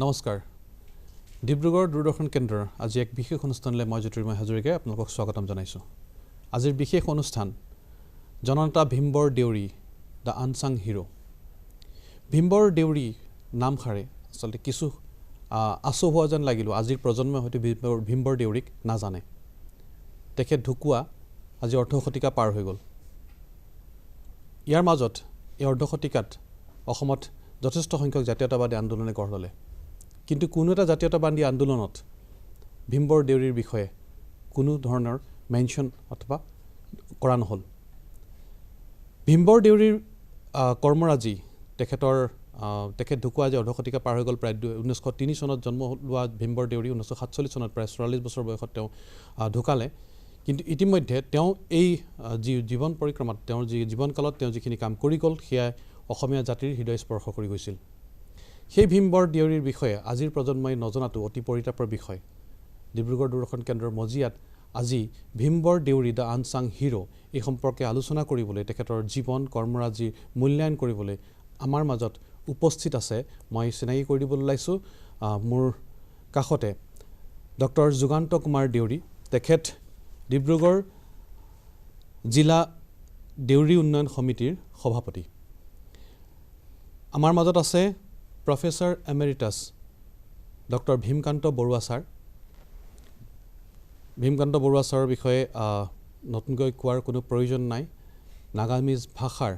নমস্কাৰ ডিব্ৰুগড় দূৰদৰ্শন কেন্দ্ৰৰ আজি এক বিশেষ অনুষ্ঠানলৈ মই জ্যোতিৰ্ময় হাজৰিকাই আপোনালোকক স্বাগতম জনাইছো আজিৰ বিশেষ অনুষ্ঠান জননেতা ভীমবৰ দেউৰী দা আনসাং হিৰো ভীমবৰ দেউৰী নামখাৰে আসলে কিছু আচহুৱা যেন লাগিল আজিৰ প্ৰজন্মই হয়তো ভীমবৰ দেউৰীক নাজানে তেখেত ঢুকুৱা আজি অৰ্ধ শতিকা পাৰ হৈ গ'ল ইয়াৰ মাজত এই অৰ্ধ শতিকাত অসমত যথেষ্ট সংখ্যক জাতীয়তাবাদী আন্দোলনে গঢ় ল'লে কিন্তু কোনো এটা জাতীয়তাবাদী আন্দোলনত ভীমবৰ দেউৰীৰ বিষয়ে কোনো ধৰণৰ মেনশন অথবা কৰা নহল ভীমবৰ দেউৰীৰ কৰ্মৰাজি তেখেত ঢুকুৱা যে অৰ্ধ শতিকা পাৰ হৈ গ'ল প্ৰায় 1903 চনত জন্ম লোৱা ভীমবৰ দেউৰী 1947 চনত প্ৰায় 44 বছৰ বয়সত তেওঁ ঢুকালে কিন্তু ইতিমধ্যে তেওঁ এই জীৱন পৰিক্ৰমাত তেওঁৰ জীৱনকালত তেওঁ যিখিনি কাম কৰি গ'ল সেয়া অসমীয়া জাতিৰ হৃদয় স্পৰ্শ কৰি গৈছিল সেই ভীমবৰ দেউৰীৰ বিষয়ে আজিৰ প্ৰজন্মই নজনাটো অতি পৰিতাপৰ বিষয় ডিব্ৰুগড় দূৰদৰ্শন কেন্দ্ৰৰ মজিয়াত আজি ভীমবৰ দেউৰী দা আনসাং হিৰো এই সম্পৰ্কে আলোচনা কৰিবলৈ তেখেতৰ জীৱন কৰ্মৰাজি মূল্যায়ন কৰিবলৈ আমাৰ মাজত উপস্থিত আছে মই চিনাকি কৰি দিবলৈ লাইছো মোৰ কাষতে ডক্টৰ যুগান্ত কুমাৰ দেউৰী তেখেত ডিব্ৰুগড় জিলা দেউৰী উন্নয়ন সমিতিৰ সভাপতি আমাৰ মাজত আছে professor emeritus doctor Bhimkanta Barua sir Bhimkanta Barua ছাৰৰ বিষয়ে নতুনকৈ কোৱাৰ কোনো প্ৰয়োজন নাই নাগামিজ ভাষাৰ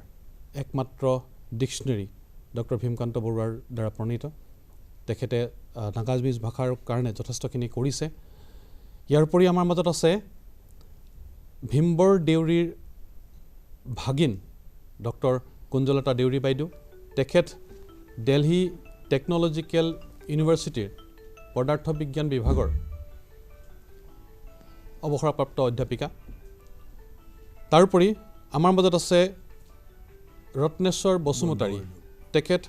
একমাত্ৰ ডিকশ্যনেৰী ডক্টৰ ভীমকান্ত বৰুৱাৰ দ্বাৰা প্ৰণীত তেখেতে নাগামিজ ভাষাৰ কাৰণে যথেষ্টখিনি কৰিছে ইয়াৰ উপৰি আমাৰ মাজত আছে ভীমবৰ দেউৰীৰ ভাগিন ডক্টৰ কুঞ্জলতা দেউৰী বাইদেউ তেখেত দিল্লী টেকনলজিকেল ইউনিভাৰ্চিটিৰ পদাৰ্থ বিজ্ঞান বিভাগৰ অৱসৰপ্ৰাপ্ত অধ্যাপিকা তাৰোপৰি আমাৰ মাজত আছে ৰত্নেশ্বৰ বসুমতাৰী তেখেত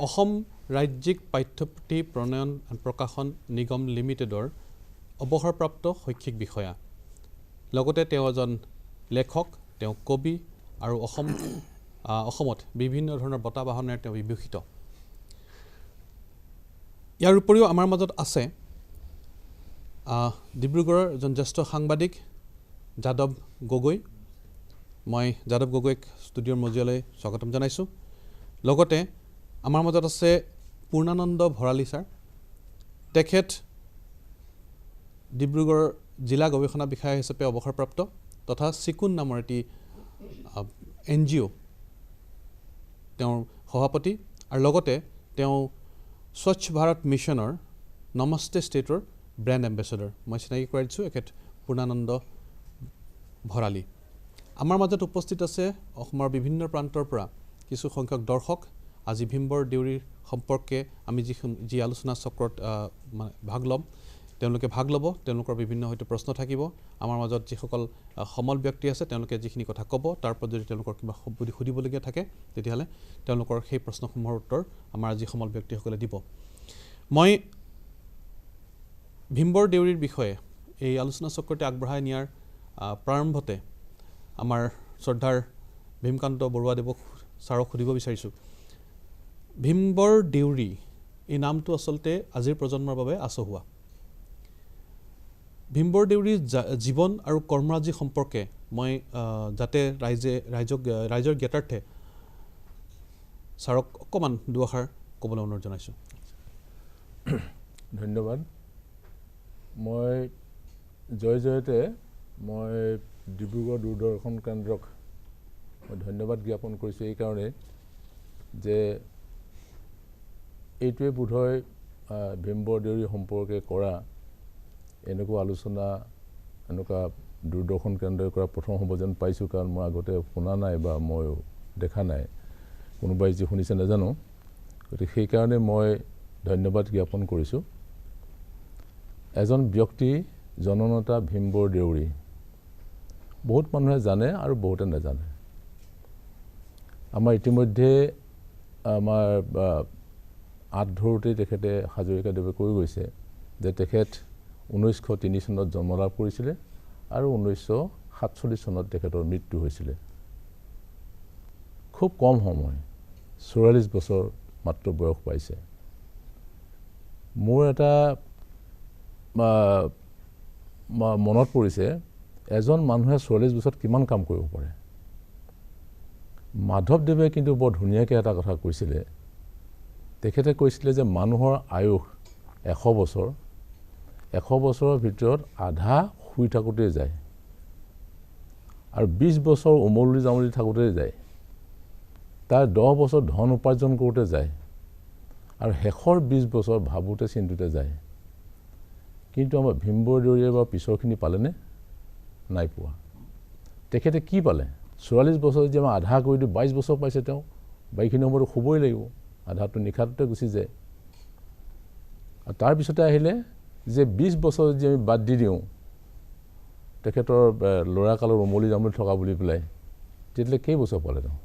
অসম ৰাজ্যিক পাঠ্যপুথি প্ৰণয়ন প্ৰকাশন নিগম লিমিটেডৰ অৱসৰপ্ৰাপ্ত শৈক্ষিক বিষয়া লগতে তেওঁ এজন লেখক তেওঁ কবি আৰু অসমত বিভিন্ন ধৰণৰ বঁটা বাহনেৰে তেওঁ বিভূষিত ইয়াৰ উপৰিও আমাৰ মাজত আছে ডিব্ৰুগড়ৰ এজন জ্যেষ্ঠ সাংবাদিক যাদৱ গগৈ মই যাদৱ গগৈক ষ্টুডিঅ'ৰ মজিয়ালৈ স্বাগতম জনাইছো লগতে আমাৰ মাজত আছে পূৰ্ণানন্দ ভৰালী ছাৰ তেখেত ডিব্ৰুগড় জিলা গৱেষণা বিষয়া হিচাপে অৱসৰপ্ৰাপ্ত তথা চিকুন নামৰ এটি NGO তেওঁৰ সভাপতি আৰু লগতে তেওঁ স্বচ্ছ ভাৰত মিছনৰ নমস্তে ষ্টেটৰ ব্ৰেণ্ড এম্বেছাডৰ মই চিনাকি কৰাই দিছোঁ এখেত পূৰ্ণানন্দ ভৰালী আমাৰ মাজত উপস্থিত আছে অসমৰ বিভিন্ন প্ৰান্তৰ পৰা কিছু সংখ্যক দৰ্শক আজি ভীমবৰ দেউৰীৰ সম্পৰ্কে আমি যি আলোচনা চক্ৰত ভাগ ল'ম তেওঁলোকে ভাগ ল'ব তেওঁলোকৰ বিভিন্ন হয়তো প্ৰশ্ন থাকিব আমাৰ মাজত যিসকল সমল ব্যক্তি আছে তেওঁলোকে যিখিনি কথা ক'ব তাৰ ওপৰত যদি তেওঁলোকৰ কিবা সুধিবলগীয়া থাকে তেতিয়াহ'লে তেওঁলোকৰ সেই প্ৰশ্নসমূহৰ উত্তৰ আমাৰ আজি সমল ব্যক্তিসকলে দিব মই ভীমবৰ দেউৰীৰ বিষয়ে এই আলোচনা চক্ৰতে আগবঢ়াই নিয়াৰ প্ৰাৰম্ভতে আমাৰ শ্ৰদ্ধাৰ ভীমকান্ত বৰুৱাদেৱক ছাৰক সুধিব বিচাৰিছোঁ ভীমবৰ দেউৰী এই নামটো আচলতে আজিৰ প্ৰজন্মৰ বাবে আচহুৱা ভীমবৰ দেউৰীৰ জীৱন আৰু কৰ্মৰাজি সম্পৰ্কে মই যাতে ৰাইজৰ জ্ঞাতাৰ্থে ছাৰক অকণমান দুআষাৰ ক'বলৈ অনুৰোধ জনাইছোঁ ধন্যবাদ মই জয়তে মই ডিব্ৰুগড় দূৰদৰ্শন কেন্দ্ৰক মই ধন্যবাদ জ্ঞাপন কৰিছোঁ এই কাৰণে যে এইটোৱে বোধহয় ভীমবৰ দেউৰী সম্পৰ্কে কৰা এনেকুৱা আলোচনা এনেকুৱা দূৰদৰ্শন কেন্দ্ৰই কৰা প্ৰথম হ'ব যেন পাইছোঁ কাৰণ মই আগতে শুনা নাই বা মই দেখা নাই কোনোবাই যি শুনিছে নাজানো গতিকে সেইকাৰণে মই ধন্যবাদ জ্ঞাপন কৰিছোঁ এজন ব্যক্তি জননেতা ভীমবৰ দেউৰী বহুত মানুহে জানে আৰু বহুতে নাজানে আমাৰ ইতিমধ্যে আমাৰ আঁত ধৰোঁতেই তেখেতে হাজৰিকাদেৱে কৈ গৈছে যে তেখেত 1903 চনত জন্মলাভ কৰিছিলে আৰু 1947 চনত তেখেতৰ মৃত্যু হৈছিলে খুব কম সময় 44 বছৰ মাত্ৰ বয়স পাইছে মোৰ এটা মনত পৰিছে এজন মানুহে ৪৪ বছৰত কিমান কাম কৰিব পাৰে। মাধৱদেৱে কিন্তু বৰ ধুনীয়াকৈ এটা কথা কৈছিলে। তেখেতে কৈছিলে যে মানুহৰ আয়ুস ১০০ বছৰ, ১০০ বছৰৰ ভিতৰত আধা শুই থাকোঁতেই যায় আৰু ২০ বছৰ উমলি জামলি থাকোঁতেই যায়, তাৰ ১০ বছৰ ধন উপাৰ্জন কৰোঁতে যায় আৰু শেষৰ ২০ বছৰ ভাবোঁতে চিন্তুতে যায়। কিন্তু আমাৰ ভীমবৰ দেউৰীয়ে বা পিছৰখিনি পালেনে? নাই পোৱা। তেখেতে কি পালে? ৪৪ বছৰ যদি আমাৰ আধা কৰি দিওঁ ২২ বছৰ পাইছে তেওঁ, বাকীখিনি সময়তো শুবই লাগিব, আধাটো নিশাটোতে গুচি যায়। আৰু তাৰপিছতে আহিলে যে ২০ বছৰ যদি আমি বাদ দি দিওঁ তেখেতৰ ল'ৰাকালৰ উমলি জামলি থকা বুলি পেলাই, তেতিয়াহ'লে কেইবছৰ পালে তেওঁ?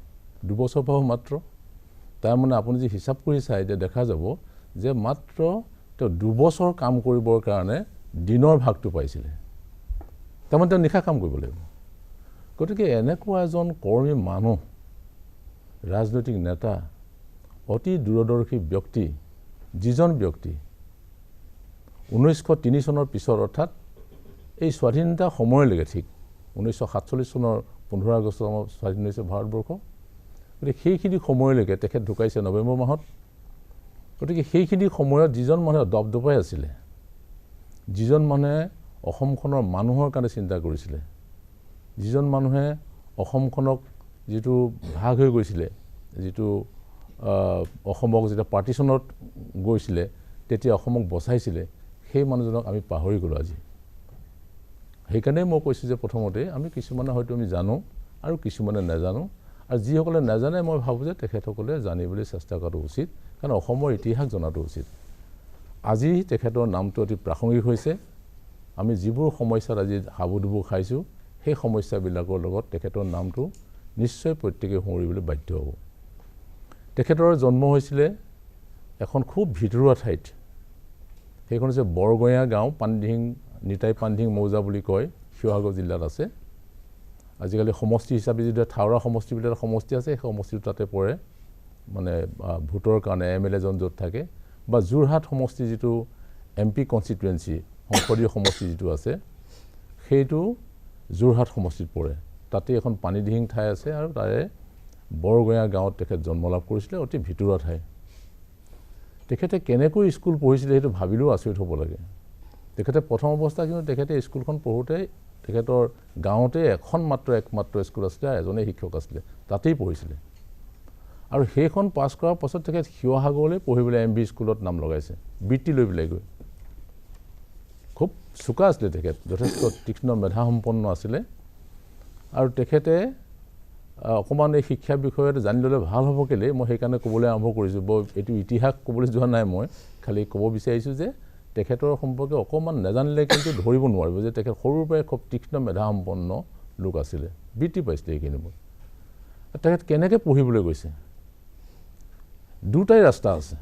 ২ বছৰ পাব মাত্ৰ। তাৰমানে আপুনি যদি হিচাপ কৰি চাই এতিয়া দেখা যাব যে মাত্ৰ তেওঁ ২ বছৰ কাম কৰিবৰ কাৰণে দিনৰ ভাগটো পাইছিলে। তাৰমানে তেওঁ নিশা কাম কৰিব লাগিব। গতিকে এনেকুৱা এজন কৰ্মী মানুহ, ৰাজনৈতিক নেতা, অতি দূৰদৰ্শী ব্যক্তি, যিজন ব্যক্তি ১৯০৩ চনৰ পিছত অৰ্থাৎ এই স্বাধীনতা সময়লৈকে, ঠিক ১৯৪৭ চনৰ ১৫ আগষ্ট আমাৰ স্বাধীন হৈছে ভাৰতবৰ্ষ, গতিকে সেইখিনি সময়লৈকে তেখেত ঢুকাইছে নৱেম্বৰ মাহত। গতিকে সেইখিনি সময়ত যিজন মানুহে দপদপাই আছিলে, যিজন মানুহে অসমখনৰ মানুহৰ কাৰণে চিন্তা কৰিছিলে, যিজন মানুহে অসমখনক যিটো ভাগ হৈ গৈছিলে, যিটো অসমক যেতিয়া পাৰ্টিশ্যনত গৈছিলে তেতিয়া অসমক বচাইছিলে, সেই মানুহজনক আমি পাহৰি গ'লোঁ আজি। সেইকাৰণে মই কৈছোঁ যে প্ৰথমতে আমি কিছুমানে হয়তো আমি জানো আৰু কিছুমানে নাজানো, আৰু যিসকলে নাজানে মই ভাবোঁ যে তেখেতসকলে জানিবলৈ চেষ্টা কৰাটো উচিত, কাৰণ অসমৰ ইতিহাস জনাটো উচিত। আজি তেখেতৰ নামটো অতি প্ৰাসংগিক হৈছে। আমি যিবোৰ সমস্যাত আজি হাবুডুবু খাইছোঁ সেই সমস্যাবিলাকৰ লগত তেখেতৰ নামটো নিশ্চয় প্ৰত্যেকেই সোঁৱৰিবলৈ বাধ্য হ'ব। তেখেতৰ জন্ম হৈছিলে এখন খুব ভিতৰুৱা ঠাইত, সেইখন হৈছে বৰগঞা গাঁও, পানীডিহিং, নিতাই পানীডিহিং মৌজা বুলি কয়, শিৱসাগৰ জিলাত আছে। আজিকালি সমষ্টি হিচাপে যিটো থাওৰা সমষ্টি বুলি এটা সমষ্টি আছে, সেই সমষ্টিটো তাতে পৰে, মানে ভোটৰ কাৰণে MLA জন য'ত থাকে, বা যোৰহাট সমষ্টি যিটো MP কনষ্টিটুৱেঞ্চি, সংসদীয় সমষ্টি যিটো আছে, সেইটো যোৰহাট সমষ্টিত পৰে। তাতে এখন পানীডিহিং ঠাই আছে আৰু তাৰে বৰগঞা গাঁৱত তেখেত জন্ম লাভ কৰিছিলে, অতি ভিতৰুৱা ঠাই। তেখেতে কেনেকৈ স্কুল পঢ়িছিলে সেইটো ভাবিলেও আচৰিত হ'ব লাগে। তেখেতে প্ৰথম অৱস্থা কিন্তু তেখেতে স্কুলখন পঢ়োঁতে তেখেতৰ গাঁৱতে একমাত্ৰ স্কুল আছিলে, এজনেই শিক্ষক আছিলে, তাতেই পঢ়িছিলে। আৰু সেইখন পাছ কৰাৰ পাছত তেখেত শিৱসাগৰলৈ পঢ়িবলৈ MV স্কুলত নাম লগাইছে, বৃত্তি লৈ পেলাই গৈ। খুব চোকা আছিলে তেখেত, যথেষ্ট তীক্ষ্ণ মেধাসম্পন্ন আছিলে। আৰু তেখেতে অকণমান এই শিক্ষা বিষয়ত জানি ল'লে ভাল হ'ব কেলৈ মই সেইকাৰণে ক'বলৈ আৰম্ভ কৰিছোঁ। বৰ এইটো ইতিহাস ক'বলৈ যোৱা নাই, মই খালি ক'ব বিচাৰিছোঁ যে তেখেতৰ সম্পৰ্কে অকণমান নাজানিলে কিন্তু ধৰিব নোৱাৰিব যে তেখেত সৰুৰ পৰাই খুব তীক্ষ্ণ মেধাসম্পন্ন লোক আছিলে, বৃত্তি পাইছিলে এইখিনিবোৰ। তেখেত কেনেকৈ পঢ়িবলৈ গৈছে? দুটাই ৰাস্তা আছে।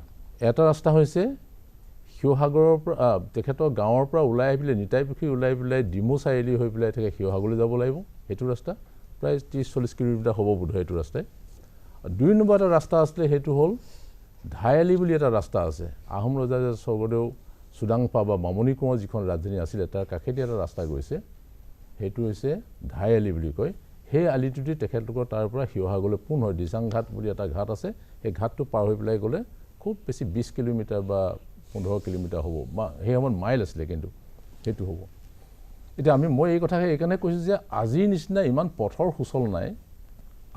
এটা ৰাস্তা হৈছে শিৱসাগৰৰ পৰা তেখেতৰ গাঁৱৰ পৰা ওলাই আহি পেলাই নিতাইপুখুৰী ওলাই পেলাই ডিমৌ চাৰিআলি হৈ পেলাই তেখেত শিৱসাগৰলৈ যাব লাগিব, সেইটো ৰাস্তা প্ৰায় ৩০-৪০ কিলোমিটাৰ হ'ব বোধহয় সেইটো ৰাস্তাই। ২ নম্বৰ এটা ৰাস্তা আছিলে, সেইটো হ'ল ধাইআলি বুলি এটা ৰাস্তা আছে। আহোম ৰজা স্বৰ্গদেউ চুডাংফা বা বামুণী কোঁৱৰ যিখন ৰাজধানী আছিলে তাৰ কাষেদি এটা ৰাস্তা গৈছে, সেইটো হৈছে ধাইআলি বুলি কয়। সেই আলিটোতে তেখেতলোকৰ তাৰ পৰা শিৱসাগৰলৈ পুনৰ দিচাং ঘাট বুলি এটা ঘাট আছে, সেই ঘাটটো পাৰ হৈ পেলাই গ'লে খুব বেছি ২০ কিলোমিটাৰ বা ১৫ কিলোমিটাৰ হ'ব, বা সেই সময়ত মাইল আছিলে, কিন্তু সেইটো হ'ব। এতিয়া মই এই কথা এইকাৰণে কৈছোঁ যে আজিৰ নিচিনা ইমান পথৰ সুচল নাই।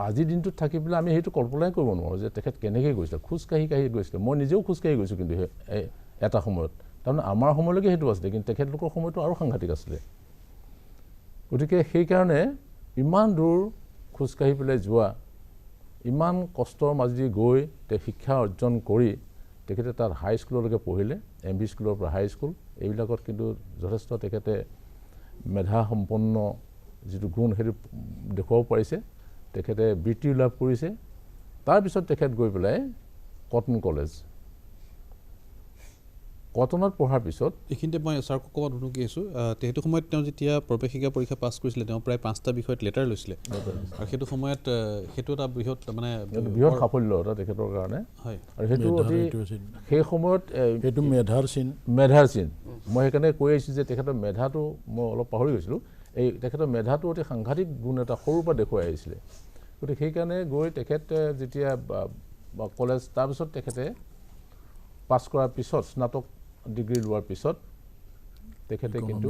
আজিৰ দিনটোত থাকি পেলাই আমি সেইটো কল্পনাই কৰিব নোৱাৰোঁ যে তেখেত কেনেকৈ গৈছিলে, খোজকাঢ়ি গৈছিলে। মই নিজেও খোজকাঢ়ি গৈছোঁ কিন্তু এটা সময়ত, তাৰমানে আমাৰ সময়লৈকে সেইটো আছিলে, কিন্তু তেখেতলোকৰ সময়টো আৰু সাংঘাতিক আছিলে। গতিকে সেইকাৰণে ইমান দূৰ খোজকাঢ়ি পেলাই যোৱা, ইমান কষ্টৰ মাজেদি গৈ শিক্ষা অৰ্জন কৰি তেখেতে তাত হাইস্কুললৈকে পঢ়িলে, MV স্কুলৰ পৰা হাইস্কুল, এইবিলাকত কিন্তু যথেষ্ট তেখেতে মেধাসম্পন্ন যিটো গুণ সেইটো দেখুৱাব পাৰিছে। তেখেতে বৃত্তিও লাভ কৰিছে। তাৰপিছত তেখেত গৈ পেলাই কটন কলেজ, কটনত পঢ়াৰ পিছত এইখিনিতে মই ছাৰক ক'ব ধুনুকি আছোঁ সেইটো সময়ত তেওঁ যেতিয়া প্ৰৱেশিকা পৰীক্ষা পাছ কৰিছিলে তেওঁ প্ৰায় 5টা বিষয়ত লেটাৰ লৈছিলে আৰু সেইটো সময়ত সেইটো এটা বৃহৎ মানে বৃহৎ সাফল্য এটা তেখেতৰ কাৰণে হয় আৰু সেইটো অতি সেই সময়ত সেইটো মেধাৰ চিন মই সেইকাৰণে কৈ আহিছোঁ যে তেখেতৰ মেধাটো মই অলপ পাহৰি গৈছিলোঁ এই তেখেতৰ মেধাটো অতি সাংঘাতিক গুণ এটা সৰুৰ পৰা দেখুৱাই আহিছিলে গতিকে সেইকাৰণে গৈ তেখেতে যেতিয়া কলেজ তাৰপিছত তেখেতে পাছ কৰাৰ পিছত স্নাতক ডিগ্ৰী লোৱাৰ পিছত তেখেতে কিন্তু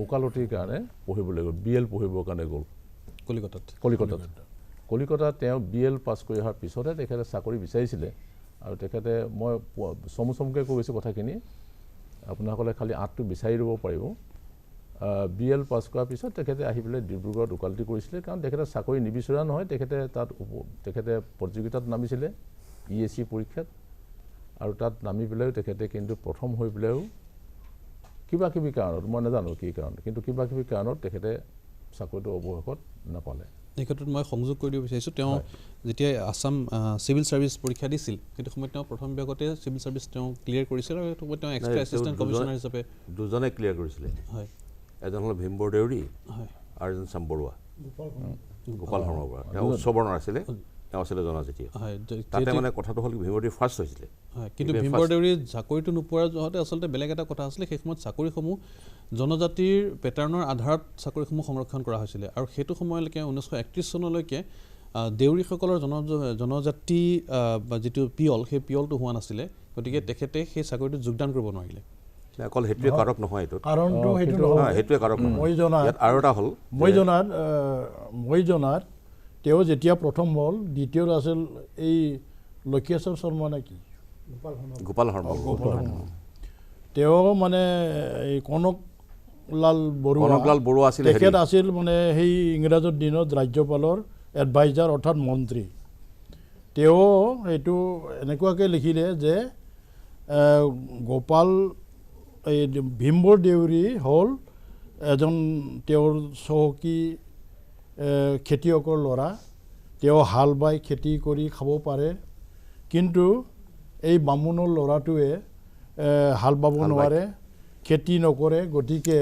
ওকালতিৰ কাৰণে পঢ়িবলৈ গ'ল BL পঢ়িবৰ কাৰণে গ'ল কলিকতাত তেওঁ BL পাছ কৰি অহাৰ পিছতে তেখেতে চাকৰি বিচাৰিছিলে আৰু তেখেতে মই চমুচমুকৈ কৈ গৈছোঁ কথাখিনি আপোনাসকলে খালি আঁতটো বিচাৰি ল'ব পাৰিব BL পাছ কৰাৰ পিছত তেখেতে আহি পেলাই ডিব্ৰুগড়ত ওকালতি কৰিছিলে কাৰণ তেখেতে চাকৰি নিবিচৰা নহয় তেখেতে তেখেতে প্ৰতিযোগিতাত নামিছিলে ESC পৰীক্ষাত আৰু তাত নামি পেলাইও তেখেতে কিন্তু প্ৰথম হৈ পেলাইও কিবা কিবি কাৰণত মই নাজানো কি কাৰণ কিন্তু কিবা কিবি কাৰণত তেখেতে চাকৰিটো অৱশেষত নাপালে এই ক্ষেত্ৰত মই সংযোগ কৰি দিব বিচাৰিছোঁ তেওঁ যেতিয়া আসাম চিভিল ছাৰ্ভিচ পৰীক্ষা দিছিল সেইটো সময়ত তেওঁ প্ৰথম বিভাগতে চিভিল ছাৰ্ভিচ তেওঁ ক্লিয়াৰ কৰিছিল আৰু সেইটো সময়ত তেওঁ এক্সট্ৰা এছিষ্টেণ্ট কমিশ্যনাৰ হিচাপে দুজনে ক্লিয়াৰ কৰিছিলে হয় এজন হ'ল ভীমবৰ দেউৰী হয় আৰু এজন চাম্বৰুৱা গোপাল শৰ্মা বৰুৱা তেওঁ উচ্চবৰ্ণৰ আছিলে তেওঁ আছিলে জনজাতীয় হয় তাতে মানে কথাটো হ'ল ভীমবৰ দেউৰী ফাৰ্ষ্ট হৈছিলে হয় কিন্তু ভীমবৰ দেউৰী চাকৰিটো নোপোৱাৰ জহতে আচলতে বেলেগ এটা কথা আছিলে সেই সময়ত চাকৰিসমূহ জনজাতিৰ পেটাৰ্ণৰ আধাৰত চাকৰিসমূহ সংৰক্ষণ কৰা হৈছিলে আৰু সেইটো সময়লৈকে 1931 চনলৈকে দেউৰীসকলৰ জনজাতি বা যিটো পিয়ল সেই পিয়লটো হোৱা নাছিলে গতিকে তেখেতে সেই চাকৰিটোত যোগদান কৰিব নোৱাৰিলে অকল সেইটোৱে কাৰক নহয় এইটো কাৰণটো সেইটো নহয় সেইটোৱে কাৰক মই জনাত আৰু এটা হ'ল মই জনাত তেওঁ যেতিয়া প্ৰথম হ'ল দ্বিতীয়ত আছিল এই লক্ষেশ্বৰ শৰ্মা নেকি গোপাল শৰ্মা তেওঁ মানে এই কনকলাল বৰুৱা আছিল তেখেত আছিল মানে সেই ইংৰাজৰ দিনত ৰাজ্যপালৰ এডভাইজাৰ অৰ্থাৎ মন্ত্ৰী তেওঁ এইটো এনেকুৱাকৈ লিখিলে যে গোপাল এই ভীমবৰ দেউৰী হ'ল এজন তেওঁৰ চহকী খেতিয়কৰ ল'ৰা তেওঁ হাল বাই খেতি কৰি খাব পাৰে কিন্তু এই বামুণৰ ল'ৰাটোৱে হাল বাব নোৱাৰে খেতি নকৰে গতিকে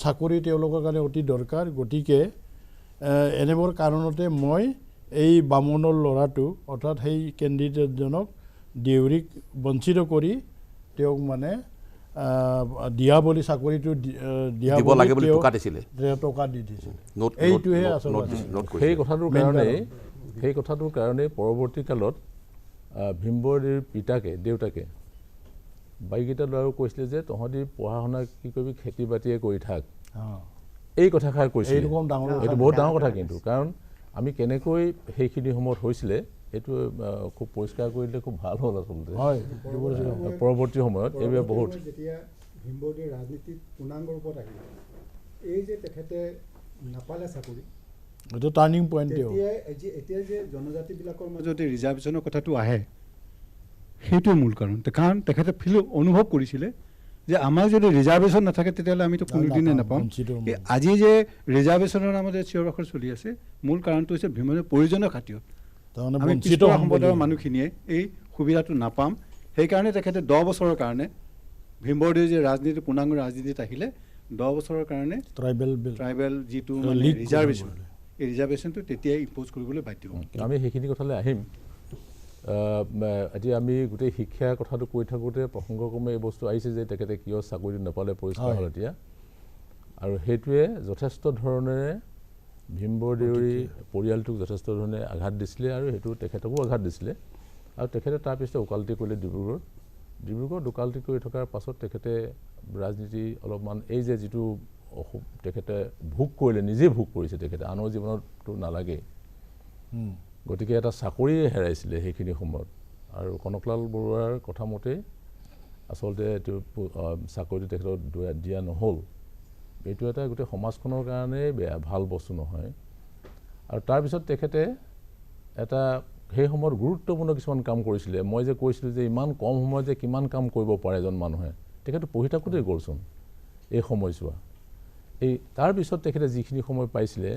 চাকৰি তেওঁলোকৰ কাৰণে অতি দৰকাৰ গতিকে এনেবোৰ কাৰণতে মই এই বামুণৰ ল'ৰাটো অৰ্থাৎ সেই কেণ্ডিডেটজনক দেউৰীক বঞ্চিত কৰি তেওঁক মানে দিয়া বুলি চাকৰিটো দিয়া দিব লাগে বুলি টকা দিছিলে টকা দি দিছিলে এইটোহে আচলতে সেই কথাটোৰ কাৰণে পৰৱৰ্তী কালত ভীমবৰ দেউৰীৰ দেউতাকে বাইকেইটা ল'ৰাও কৈছিলে যে তহঁতি পঢ়া শুনা কি কৰিবি খেতি বাতিয়ে কৰি থাক এই কথাষাৰ কৈছিল এইটো বহুত ডাঙৰ কথা কিন্তু কাৰণ আমি কেনেকৈ সেইখিনি সময়ত হৈছিলে এইটো খুব পৰিষ্কাৰ কৰিলে খুব ভাল হ'ল আচলতে পৰৱৰ্তী সময়ত এইবিলাক বহুত যেতিয়া ভীমবৰ দেউৰী ৰাজনীতিত পূৰ্ণাংগ ৰূপত আহিলে এই যে তেখেতে নাপালে চাকৰি এইটো টাৰ্ণিং পইণ্ট এতিয়া যে জনজাতিবিলাকৰ মাজতে ৰিজাৰ্ভেশ্যনৰ কথাটো আহে সেইটোৱে মূল কাৰণ তেখেতে অনুভৱ কৰিছিলে যে আমাৰ যদি ৰিজাৰ্ভেশ্যন নাথাকে তেতিয়াহ'লে আমিতো কোনোদিনে নাপাম আজি যে ৰিজাৰ্ভেশ্যনৰ নামত চিঞৰ বাখৰ চলি আছে মূল কাৰণটো হৈছে ভীমৰ প্ৰয়োজনীয় খাতিৰত আমি পিছপৰা সম্প্ৰদায়ৰ মানুহখিনিয়ে এই সুবিধাটো নাপাম সেইকাৰণে তেখেতে 10 বছৰৰ কাৰণে ভীমবৰ দেউৰী যে ৰাজনীতি পূৰ্ণাংগ ৰাজনীতিত আহিলে 10 বছৰৰ কাৰণে ট্ৰাইবেল যিটো ৰিজাৰ্ভেশ্যন এই ৰিজাৰ্ভেশ্যনটো তেতিয়াই ইম্প'জ কৰিবলৈ বাধ্য হ'ম আমি সেইখিনি কথালৈ আহিম এতিয়া আমি গোটেই শিক্ষাৰ কথাটো কৈ থাকোঁতে প্ৰসংগক্ৰমে এই বস্তু আহিছে যে তেখেতে কিয় চাকৰি নাপালে পৰিষ্কাৰ হ'ল এতিয়া আৰু সেইটোৱে যথেষ্ট ধৰণেৰে ভীমবৰ দেউৰী পৰিয়ালটোক যথেষ্ট ধৰণে আঘাত দিছিলে আৰু সেইটো তেখেতকো আঘাত দিছিলে আৰু তেখেতে তাৰপিছত ওকালতি কৰিলে ডিব্ৰুগড়ত ওকালতি কৰি থকাৰ পাছত তেখেতে ৰাজনীতি অলপমান এই যে যিটো তেখেতে ভোগ কৰিলে নিজে ভোগ কৰিছে তেখেতে আনৰ জীৱনতটো নালাগে গতিকে এটা চাকৰি হেৰাইছিলে সেইখিনি সময়ত আৰু কনকলাল বৰুৱাৰ কথা মতে আচলতে এইটো চাকৰিটো তেখেতক দিয়া নহ'ল এইটো এটা গোটেই সমাজখনৰ কাৰণে বেয়া ভাল বস্তু নহয় আৰু তাৰপিছত তেখেতে এটা সেই সময়ত গুৰুত্বপূৰ্ণ কিছুমান কাম কৰিছিলে মই যে কৈছিলোঁ যে ইমান কম সময়ত যে কিমান কাম কৰিব পাৰে এজন মানুহে তেখেতে পঢ়ি থাকোঁতেই গ'লচোন এই সময়ছোৱা এই তাৰপিছত তেখেতে যিখিনি সময় পাইছিলে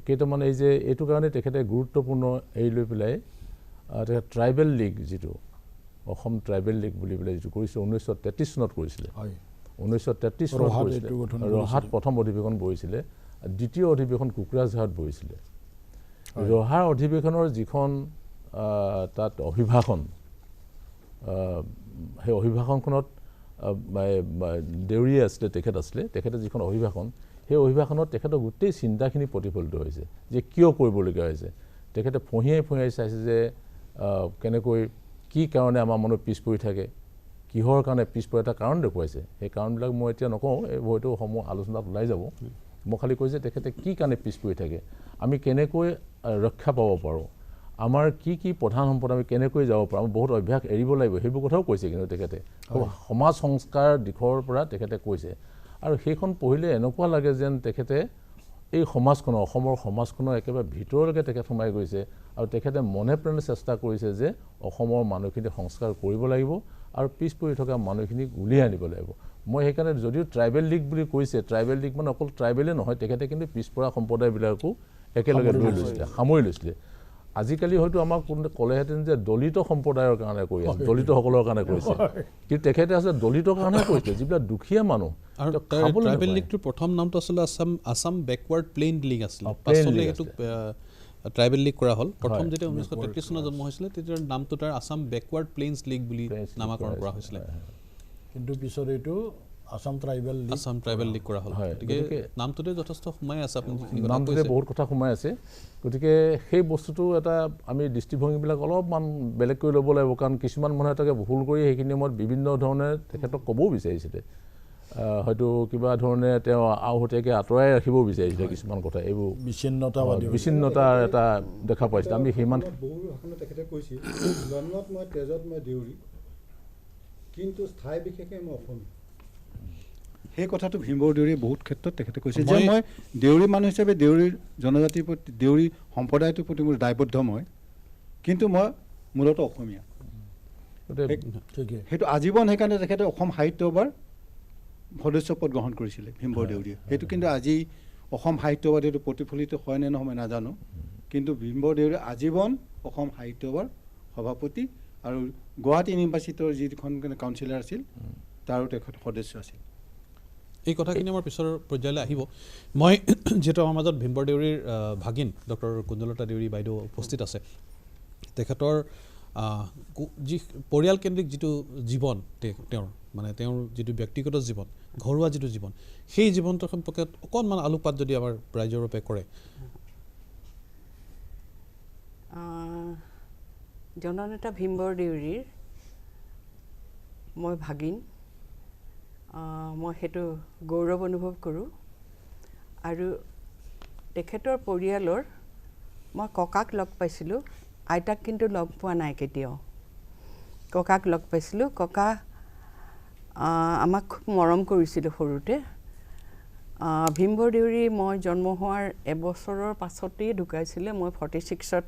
কেইটামান এই যে এইটো কাৰণে তেখেতে গুৰুত্বপূৰ্ণ এৰি লৈ পেলাই তেখেতে ট্ৰাইবেল লীগ যিটো অসম ট্ৰাইবেল লীগ বুলি পেলাই যিটো কৰিছিলে 1933 চনত কৰিছিলে হয় 1933 চনত কৰিছিলে ৰহাত প্ৰথম অধিৱেশন বহিছিলে দ্বিতীয় অধিৱেশন কোকৰাঝাৰত বহিছিলে ৰহাৰ অধিৱেশনৰ যিখন তাত অভিভাষণ সেই অভিভাষণখনত দেউৰী আছিলে তেখেতে যিখন অভিভাষণ সেই অভিভাষণত তেখেতৰ গোটেই চিন্তাখিনি প্ৰতিফলিত হৈছে যে কিয় কৰিবলগীয়া হৈছে তেখেতে ফঁহিয়াই চাইছে যে কেনেকৈ কি কাৰণে আমাৰ মনত পিছ পৰি থাকে কিহৰ কাৰণে পিছ পৰি এটা কাৰণ দেখুৱাইছে সেই কাৰণবিলাক মই এতিয়া নকওঁ এই হয়তো সমূহ আলোচনাত ওলাই যাব মই খালি কৈছে তেখেতে কি কাৰণে পিছ পৰি থাকে আমি কেনেকৈ ৰক্ষা পাব পাৰোঁ আমাৰ কি প্ৰধান সম্পদ আমি কেনেকৈ যাব পাৰোঁ আমি বহুত অভ্যাস এৰিব লাগিব সেইবোৰ কথাও কৈছে কিন্তু তেখেতে সমাজ সংস্কাৰ দিশৰ পৰা তেখেতে কৈছে আৰু সেইখন পঢ়িলে এনেকুৱা লাগে যেন তেখেতে এই সমাজখনৰ অসমৰ সমাজখনৰ একেবাৰে ভিতৰলৈকে তেখেত সোমাই গৈছে আৰু তেখেতে মনে প্ৰাণে চেষ্টা কৰিছে যে অসমৰ মানুহখিনি সংস্কাৰ কৰিব লাগিব আৰু পিছ পৰি থকা মানুহখিনিক উলিয়াই আনিব লাগিব মই সেইকাৰণে যদিও ট্ৰাইবেল লীগ বুলি কৈছে ট্ৰাইবেল লীগ মানে অকল ট্ৰাইবেলে নহয় তেখেতে কিন্তু পিছপৰা সম্প্ৰদায়বিলাকো একেলগে লৈ লৈছিলে সামৰি লৈছিলে আজিকালি হয়তো আমাক ক'লেহেঁতেন যে দলিত সম্প্ৰদায়ৰ কাৰণে কৰি আছে দলিতসকলৰ কাৰণে কৰিছে কিন্তু তেখেতে আছে দলিতৰ কাৰণে কৰিছে যিবিলাক দুখীয়া মানুহ আৰু ট্ৰাইবেল লীগটোৰ প্ৰথম নামটো আছিলে আসাম বেকৱাৰ্ড প্লেইন লীগ আছিলে পাছলৈ এইটো ট্ৰাইবেল লীগ কৰা হ'ল প্ৰথম যেতিয়া 1933 চনত জন্ম হৈছিলে তেতিয়া নামটো তাৰ আসাম বেকৱাৰ্ড প্লেইনছ লীগ বুলি নামাকৰণ কৰা হৈছিলে কিন্তু পিছত এইটো আসাম ট্ৰাইবেল লীগ কৰা হ'ল গতিকে নামটোতে যথেষ্ট সোমাই আছে আপুনি নামটোতে বহুত কথা সোমাই আছে গতিকে সেই বস্তুটো এটা আমি দৃষ্টিভংগীবিলাক অলপমান বেলেগ কৰি ল'ব লাগিব কাৰণ কিছুমান মানুহে তাকে ভুল কৰি সেইখিনি সময়ত বিভিন্ন ধৰণে তেখেতক ক'বও বিচাৰিছিলে হয়তো কিবা ধৰণে তেওঁ আওহতীয়াকৈ আঁতৰাই ৰাখিব বিচাৰিছিলে কিছুমান কথা এইবোৰ বিচ্ছিন্নতাৰ এটা দেখা পাইছিলে আমি সিমান তেখেতে কৈছিল জন্মত মই তেজত মই দেউৰী কিন্তু স্থায়ী বিশেষে মই অসমীয়া সেই কথাটো ভীমবৰ দেউৰীয়ে বহুত ক্ষেত্ৰত তেখেতে কৈছে যে মই দেউৰী মানুহ হিচাপে দেউৰীৰ জনজাতিৰ প্ৰতি দেউৰী সম্প্ৰদায়টোৰ প্ৰতি মোৰ দায়বদ্ধ মই কিন্তু মই মূলতঃ অসমীয়া সেইটো আজীৱন সেইকাৰণে তেখেতে অসম সাহিত্য সভাৰ সদস্য পদ গ্ৰহণ কৰিছিলে ভীমবৰ দেউৰীয়ে সেইটো কিন্তু আজি অসম সাহিত্য সভাত এইটো প্ৰতিফলিত হয় নে নহয় মই নাজানো কিন্তু ভীমবৰ দেউৰীয়ে আজীৱন অসম সাহিত্য সভাৰ সভাপতি আৰু গুৱাহাটী ইউনিভাৰ্চিটিৰ যিখন কাউন্সিলাৰ আছিল তাৰো তেখেত সদস্য আছিল এই কথাখিনি আমাৰ পিছৰ পৰ্যায়লৈ আহিব মই যিহেতু আমাৰ মাজত ভীমবৰ দেউৰীৰ ভাগিন ডক্টৰ কুঞ্জলতা দেউৰী বাইদেউ উপস্থিত আছে তেখেতৰ যি পৰিয়ালকেন্দ্ৰিক যিটো জীৱন তেওঁৰ মানে তেওঁৰ যিটো ব্যক্তিগত জীৱন ঘৰুৱা যিটো জীৱন সেই জীৱনটোৰ সম্পৰ্কে অকণমান আলোকপাত যদি আমাৰ ৰাইজৰ বাবে কৰে জননেতা ভীমবৰ দেউৰীৰ মই ভাগিন মই সেইটো গৌৰৱ অনুভৱ কৰোঁ আৰু তেখেতৰ পৰিয়ালৰ মই ককাক লগ পাইছিলোঁ আইতাক কিন্তু লগ পোৱা নাই কেতিয়াও ককাক লগ পাইছিলোঁ ককা আমাক খুব মৰম কৰিছিলোঁ সৰুতে ভীমবৰ দেউৰী মই জন্ম হোৱাৰ এবছৰৰ পাছতেই ঢুকাইছিলে মই 46ত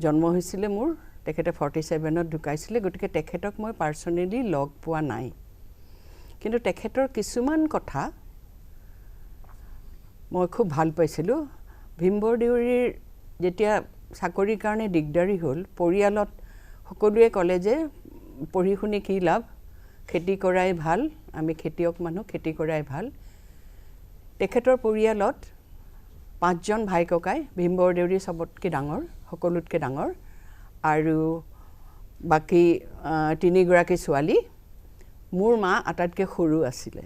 জন্ম হৈছিলে মোৰ তেখেতে 47ত ঢুকাইছিলে গতিকে তেখেতক মই পাৰ্চনেলি লগ পোৱা নাই কিন্তু তেখেতৰ কিছুমান কথা মই খুব ভাল পাইছিলোঁ ভীমবৰ দেউৰীৰ যেতিয়া চাকৰিৰ কাৰণে দিগদাৰী হ'ল পৰিয়ালত সকলোৱে ক'লে যে পঢ়ি শুনি কি লাভ খেতি কৰাই ভাল আমি খেতিয়ক মানুহ খেতি কৰাই ভাল তেখেতৰ পৰিয়ালত 5জন ভাই ককাই ভীমবৰ দেউৰী সবতকৈ ডাঙৰ সকলোতকৈ ডাঙৰ আৰু বাকী 3গৰাকী ছোৱালী মোৰ মা আটাইতকৈ সৰু আছিলে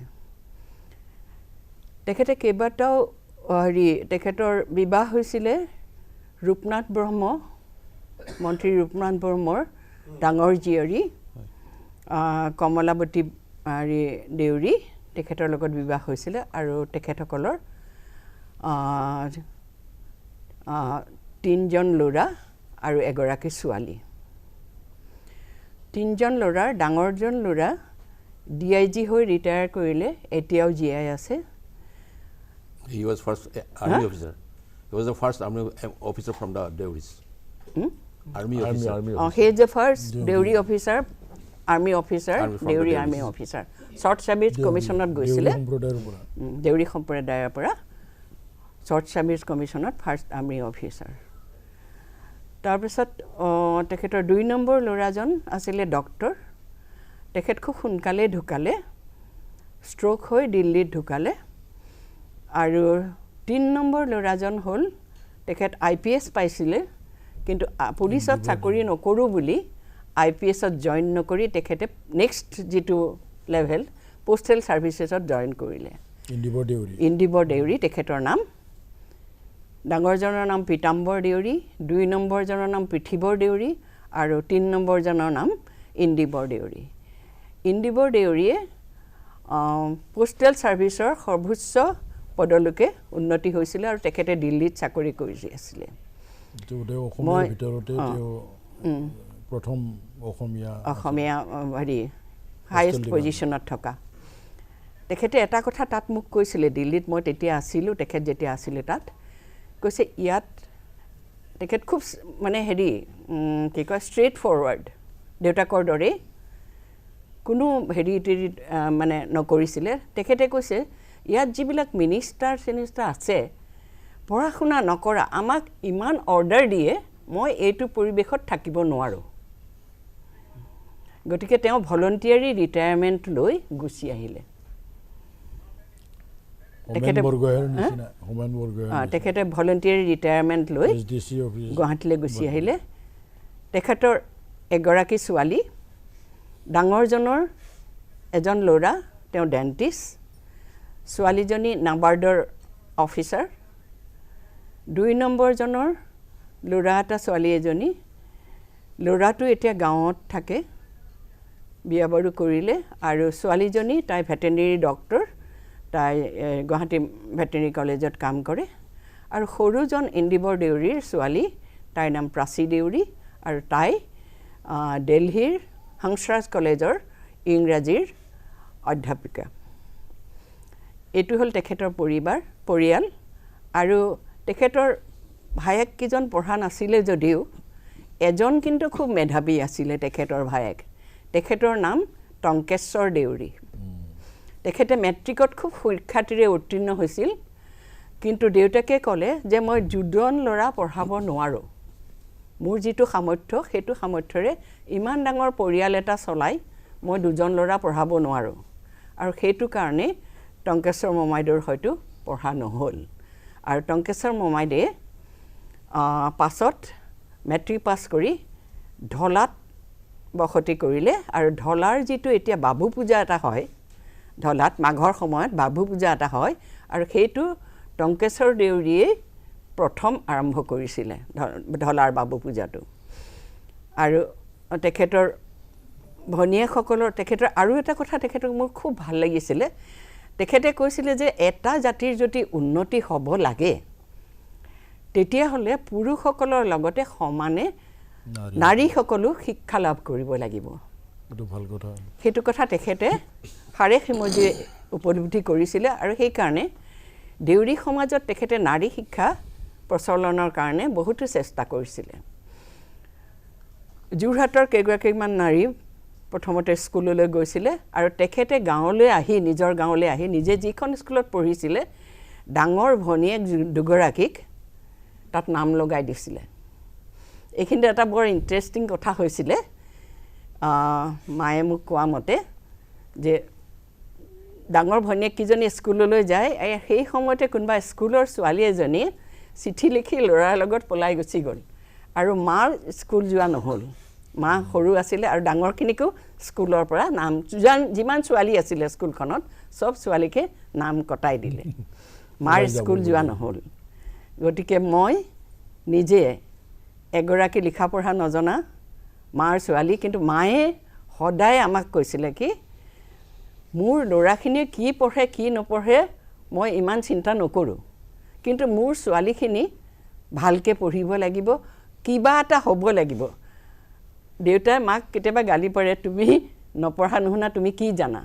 তেখেতে কেইবাটাও তেখেতৰ বিবাহ হৈছিলে ৰূপনাথ ব্ৰহ্ম মন্ত্ৰী ৰূপনাথ ব্ৰহ্মৰ ডাঙৰ জীয়ৰী কমলাৱতী দেউৰী তেখেতৰ লগত বিবাহ হৈছিলে আৰু তেখেতসকলৰ 3জন ল'ৰা আৰু 1গৰাকী ছোৱালী 3জন ল'ৰাৰ ডাঙৰজন ল'ৰা DIG হৈ ৰিটায়াৰ কৰিলে এতিয়াও জীয়াই আছে He was first army officer. He was the first army officer from the Deuris. Army officer. He is the first Deuri officer, army officer, Deuri army officer. Short service commissioner গৈছিলে Deuri সম্প্ৰদায়ৰ পৰা short service commissioner first army officer. তাৰপিছত তেখেতৰ 2 number ল'ৰাজন আছিলে doctor তেখেত খুব সোনকালে ঢুকালে ষ্ট্ৰোক হৈ দিল্লীত ঢুকালে আৰু 3 নম্বৰ ল'ৰাজন হ'ল তেখেত IPS পাইছিলে কিন্তু পুলিচত চাকৰি নকৰোঁ বুলি IPSত জইন নকৰি তেখেতে নেক্সট যিটো লেভেল পোষ্টেল সাৰ্ভিসেছত জইন কৰিলে ইন্দিবৰ দেউৰী তেখেতৰ নাম ডাঙৰজনৰ নাম পিতাম্বৰ দেউৰী 2 নম্বৰজনৰ নাম পৃথিৱৰ দেউৰী আৰু 3 নম্বৰজনৰ নাম ইন্দিবৰ দেউৰীয়ে পোষ্টেল সাৰ্ভিসৰ সৰ্বোচ্চ পদলৈকে উন্নতি হৈছিল আৰু তেখেতে দিল্লীত চাকৰি কৰি আছিল অসমৰ ভিতৰতে প্ৰথম অসমীয়া হেৰি হাইয়েষ্ট পজিশনত থকা তেখেতে এটা কথা তাত মোক কৈছিলে দিল্লীত মই তেতিয়া আছিলোঁ তেখেত যেতিয়া আছিলে তাত কৈছে ইয়াত তেখেত খুব মানে হেৰি কি কয় ষ্ট্ৰেইট ফৰৱাৰ্ড দেউতাকৰ দৰে কোনো হেৰি মানে নকৰিছিলে তেখেতে কৈছে ইয়াত যিবিলাক মিনিষ্টাৰ আছে পঢ়া শুনা নকৰা আমাক ইমান অৰ্ডাৰ দিয়ে মই এইটো পৰিৱেশত থাকিব নোৱাৰোঁ গতিকে তেওঁ ভলন্টিয়াৰী ৰিটায়াৰমেণ্ট লৈ গুচি আহিলে তেখেতে ভলন্টিয়াৰী ৰিটায়াৰমেণ্ট লৈ গুৱাহাটীলৈ গুচি আহিলে তেখেতৰ এগৰাকী ছোৱালী ডাঙৰজনৰ এজন ল'ৰা তেওঁ ডেণ্টিষ্ট ছোৱালীজনী নাবাৰ্ডৰ অফিচাৰ 2 নম্বৰজনৰ ল'ৰা এটা ছোৱালী এজনী ল'ৰাটো এতিয়া গাঁৱত থাকে বিয়া বাৰু কৰিলে আৰু ছোৱালীজনী তাই ভেটেৰিনেৰী ডক্টৰ তাই গুৱাহাটী ভেটেৰিনেৰী কলেজত কাম কৰে আৰু সৰুজন ইন্দিবৰ দেউৰীৰ ছোৱালী তাইৰ নাম প্ৰাচী দেউৰী আৰু তাই দিল্লীৰ হংসৰাজ কলেজৰ ইংৰাজীৰ অধ্যাপিকা এইটো হ'ল তেখেতৰ পৰিয়াল আৰু তেখেতৰ ভায়েক কিজন পঢ়া নাছিলে যদিও এজন কিন্তু খুব মেধাৱী আছিলে তেখেতৰ ভায়েক তেখেতৰ নাম টংকেশ্বৰ দেউৰী তেখেতে মেট্ৰিকত খুব সুখ্যাতিৰে উত্তীৰ্ণ হৈছিল কিন্তু দেউতাকে ক'লে যে মই দুজন ল'ৰা পঢ়াব নোৱাৰোঁ মোৰ যিটো সামৰ্থ্য সেইটো সামৰ্থ্যৰে ইমান ডাঙৰ পৰিয়াল এটা চলাই মই 2জন ল'ৰা পঢ়াব নোৱাৰোঁ আৰু সেইটো কাৰণে টংকেশ্বৰ মোমাইদেউৰ হয়তো পঢ়া নহ'ল আৰু টংকেশ্বৰ মোমাইদেৱে পাছত মেট্ৰিক পাছ কৰি ঢলাত বসতি কৰিলে আৰু ঢলাৰ যিটো এতিয়া বাবু পূজা এটা হয় ঢলাত মাঘৰ সময়ত বাবু পূজা এটা হয় আৰু সেইটো টংকেশ্বৰ দেউৰীয়ে প্ৰথম আৰম্ভ কৰিছিলে ঢলাৰ বাবু পূজাটো আৰু তেখেতৰ ভনীয়েকসকলৰ তেখেতৰ আৰু এটা কথা তেখেতক মোৰ খুব ভাল লাগিছিলে তেখেতে কৈছিলে যে এটা জাতিৰ যদি উন্নতি হ'ব লাগে তেতিয়াহ'লে পুৰুষসকলৰ লগতে সমানে নাৰীসকলো শিক্ষা লাভ কৰিব লাগিব সেইটো কথা তেখেতে ফাৰে সিমজিয়ে উপলব্ধি কৰিছিলে আৰু সেইকাৰণে দেউৰী সমাজত তেখেতে নাৰী শিক্ষা প্ৰচলনৰ কাৰণে বহুতো চেষ্টা কৰিছিলে যোৰহাটৰ কেইগৰাকীমান নাৰী প্ৰথমতে স্কুললৈ গৈছিলে আৰু তেখেতে গাঁৱলৈ আহি নিজৰ গাঁৱলৈ আহি নিজে যিখন স্কুলত পঢ়িছিলে ডাঙৰ ভনীয়েক দুগৰাকীক তাত নাম লগাই দিছিলে এইখিনিতে এটা বৰ ইণ্টাৰেষ্টিং কথা হৈছিলে মায়ে মোক কোৱা মতে যে ডাঙৰ ভনীয়েককেইজনী স্কুললৈ যায় সেই সময়তে কোনোবা স্কুলৰ ছোৱালী এজনীয়ে চিঠি লিখি ল'ৰাৰ লগত পলাই গুচি গ'ল আৰু মাৰ স্কুল যোৱা নহ'ল মা সৰু আছিলে আৰু ডাঙৰখিনিকো স্কুলৰ পৰা নাম যিমান ছোৱালী আছিলে স্কুলখনত চব ছোৱালীকে নাম কটাই দিলে মাৰ স্কুল যোৱা নহ'ল গতিকে মই নিজে এগৰাকী লিখা পঢ়া নজনা মাৰ ছোৱালী কিন্তু মায়ে সদায় আমাক কৈছিলে কি মোৰ ল'ৰাখিনিয়ে কি পঢ়ে কি নপঢ়ে মই ইমান চিন্তা নকৰোঁ কিন্তু মোৰ ছোৱালীখিনি ভালকৈ পঢ়িব লাগিব কিবা এটা হ'ব লাগিব দেউতাই মাক কেতিয়াবা গালি পাৰে তুমি নপঢ়া নুশুনা তুমি কি জানা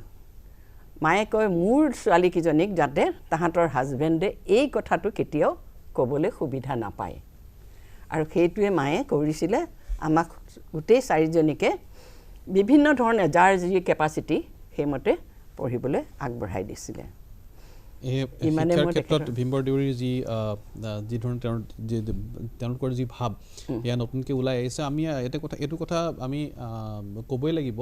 মায়ে কয় মোৰ ছোৱালীকেইজনীক যাতে তাহাঁতৰ হাজবেণ্ডে এই কথাটো কেতিয়াও ক'বলৈ সুবিধা নাপায় আৰু সেইটোৱে মায়ে কৰিছিলে আমাক গোটেই 4জনীকে বিভিন্ন ধৰণে যাৰ যি কেপাচিটি সেইমতে পঢ়িবলৈ আগবঢ়াই দিছিলে ইমানে শিক্ষাৰ মই ক্ষেত্ৰত তেখেতৰ ভীমবৰ দেউৰীৰ যি ধৰণে তেওঁলোকৰ যি ভাৱ এয়া নতুনকৈ ওলাই আহিছে আমি এইটো কথা আমি ক'বই লাগিব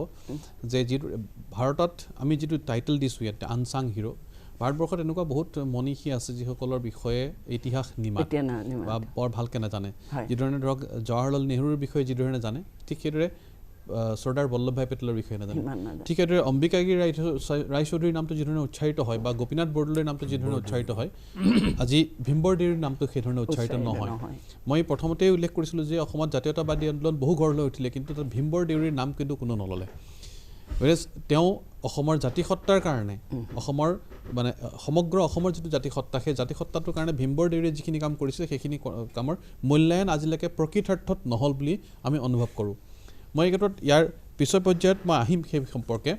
যে যিটো ভাৰতত আমি যিটো টাইটেল দিছোঁ ইয়াত আনচাং হিৰো ভাৰতবৰ্ষত এনেকুৱা বহুত মনীষী আছে যিসকলৰ বিষয়ে ইতিহাস নিমাত বা বৰ ভালকৈ নাজানে যিধৰণে ধৰক জৱাহৰলাল নেহৰুৰ বিষয়ে যিধৰণে জানে ঠিক সেইদৰে চৰ্দাৰ বল্লভভাই পেটেলৰ বিষয়ে নাজানে ঠিক সেইদৰে অম্বিকাগিৰি ৰায়চৌধুৰীৰ নামটো যিধৰণে উচ্চাৰিত হয় বা গোপীনাথ বৰদলৈৰ নামটো যিধৰণে উচ্চাৰিত হয় আজি ভীমবৰ দেউৰীৰ নামটো সেইধৰণে উচ্চাৰিত নহয় মই প্ৰথমতেই উল্লেখ কৰিছিলোঁ যে অসমত জাতীয়তাবাদী আন্দোলন বহু গঢ় লৈ উঠিলে কিন্তু তাত ভীমবৰ দেউৰীৰ নাম কিন্তু কোনো নল'লে তেওঁ অসমৰ জাতিসত্তাৰ কাৰণে অসমৰ মানে সমগ্ৰ অসমৰ যিটো জাতিসত্তা সেই জাতিসত্তাটোৰ কাৰণে ভীমবৰ দেউৰীয়ে যিখিনি কাম কৰিছিলে সেইখিনি কামৰ মূল্যায়ন আজিলৈকে প্ৰকৃতাৰ্থত নহ'ল বুলি আমি অনুভৱ কৰোঁ মই এই ক্ষেত্ৰত ইয়াৰ পিছৰ পৰ্যায়ত মই আহিম সেই সম্পৰ্কে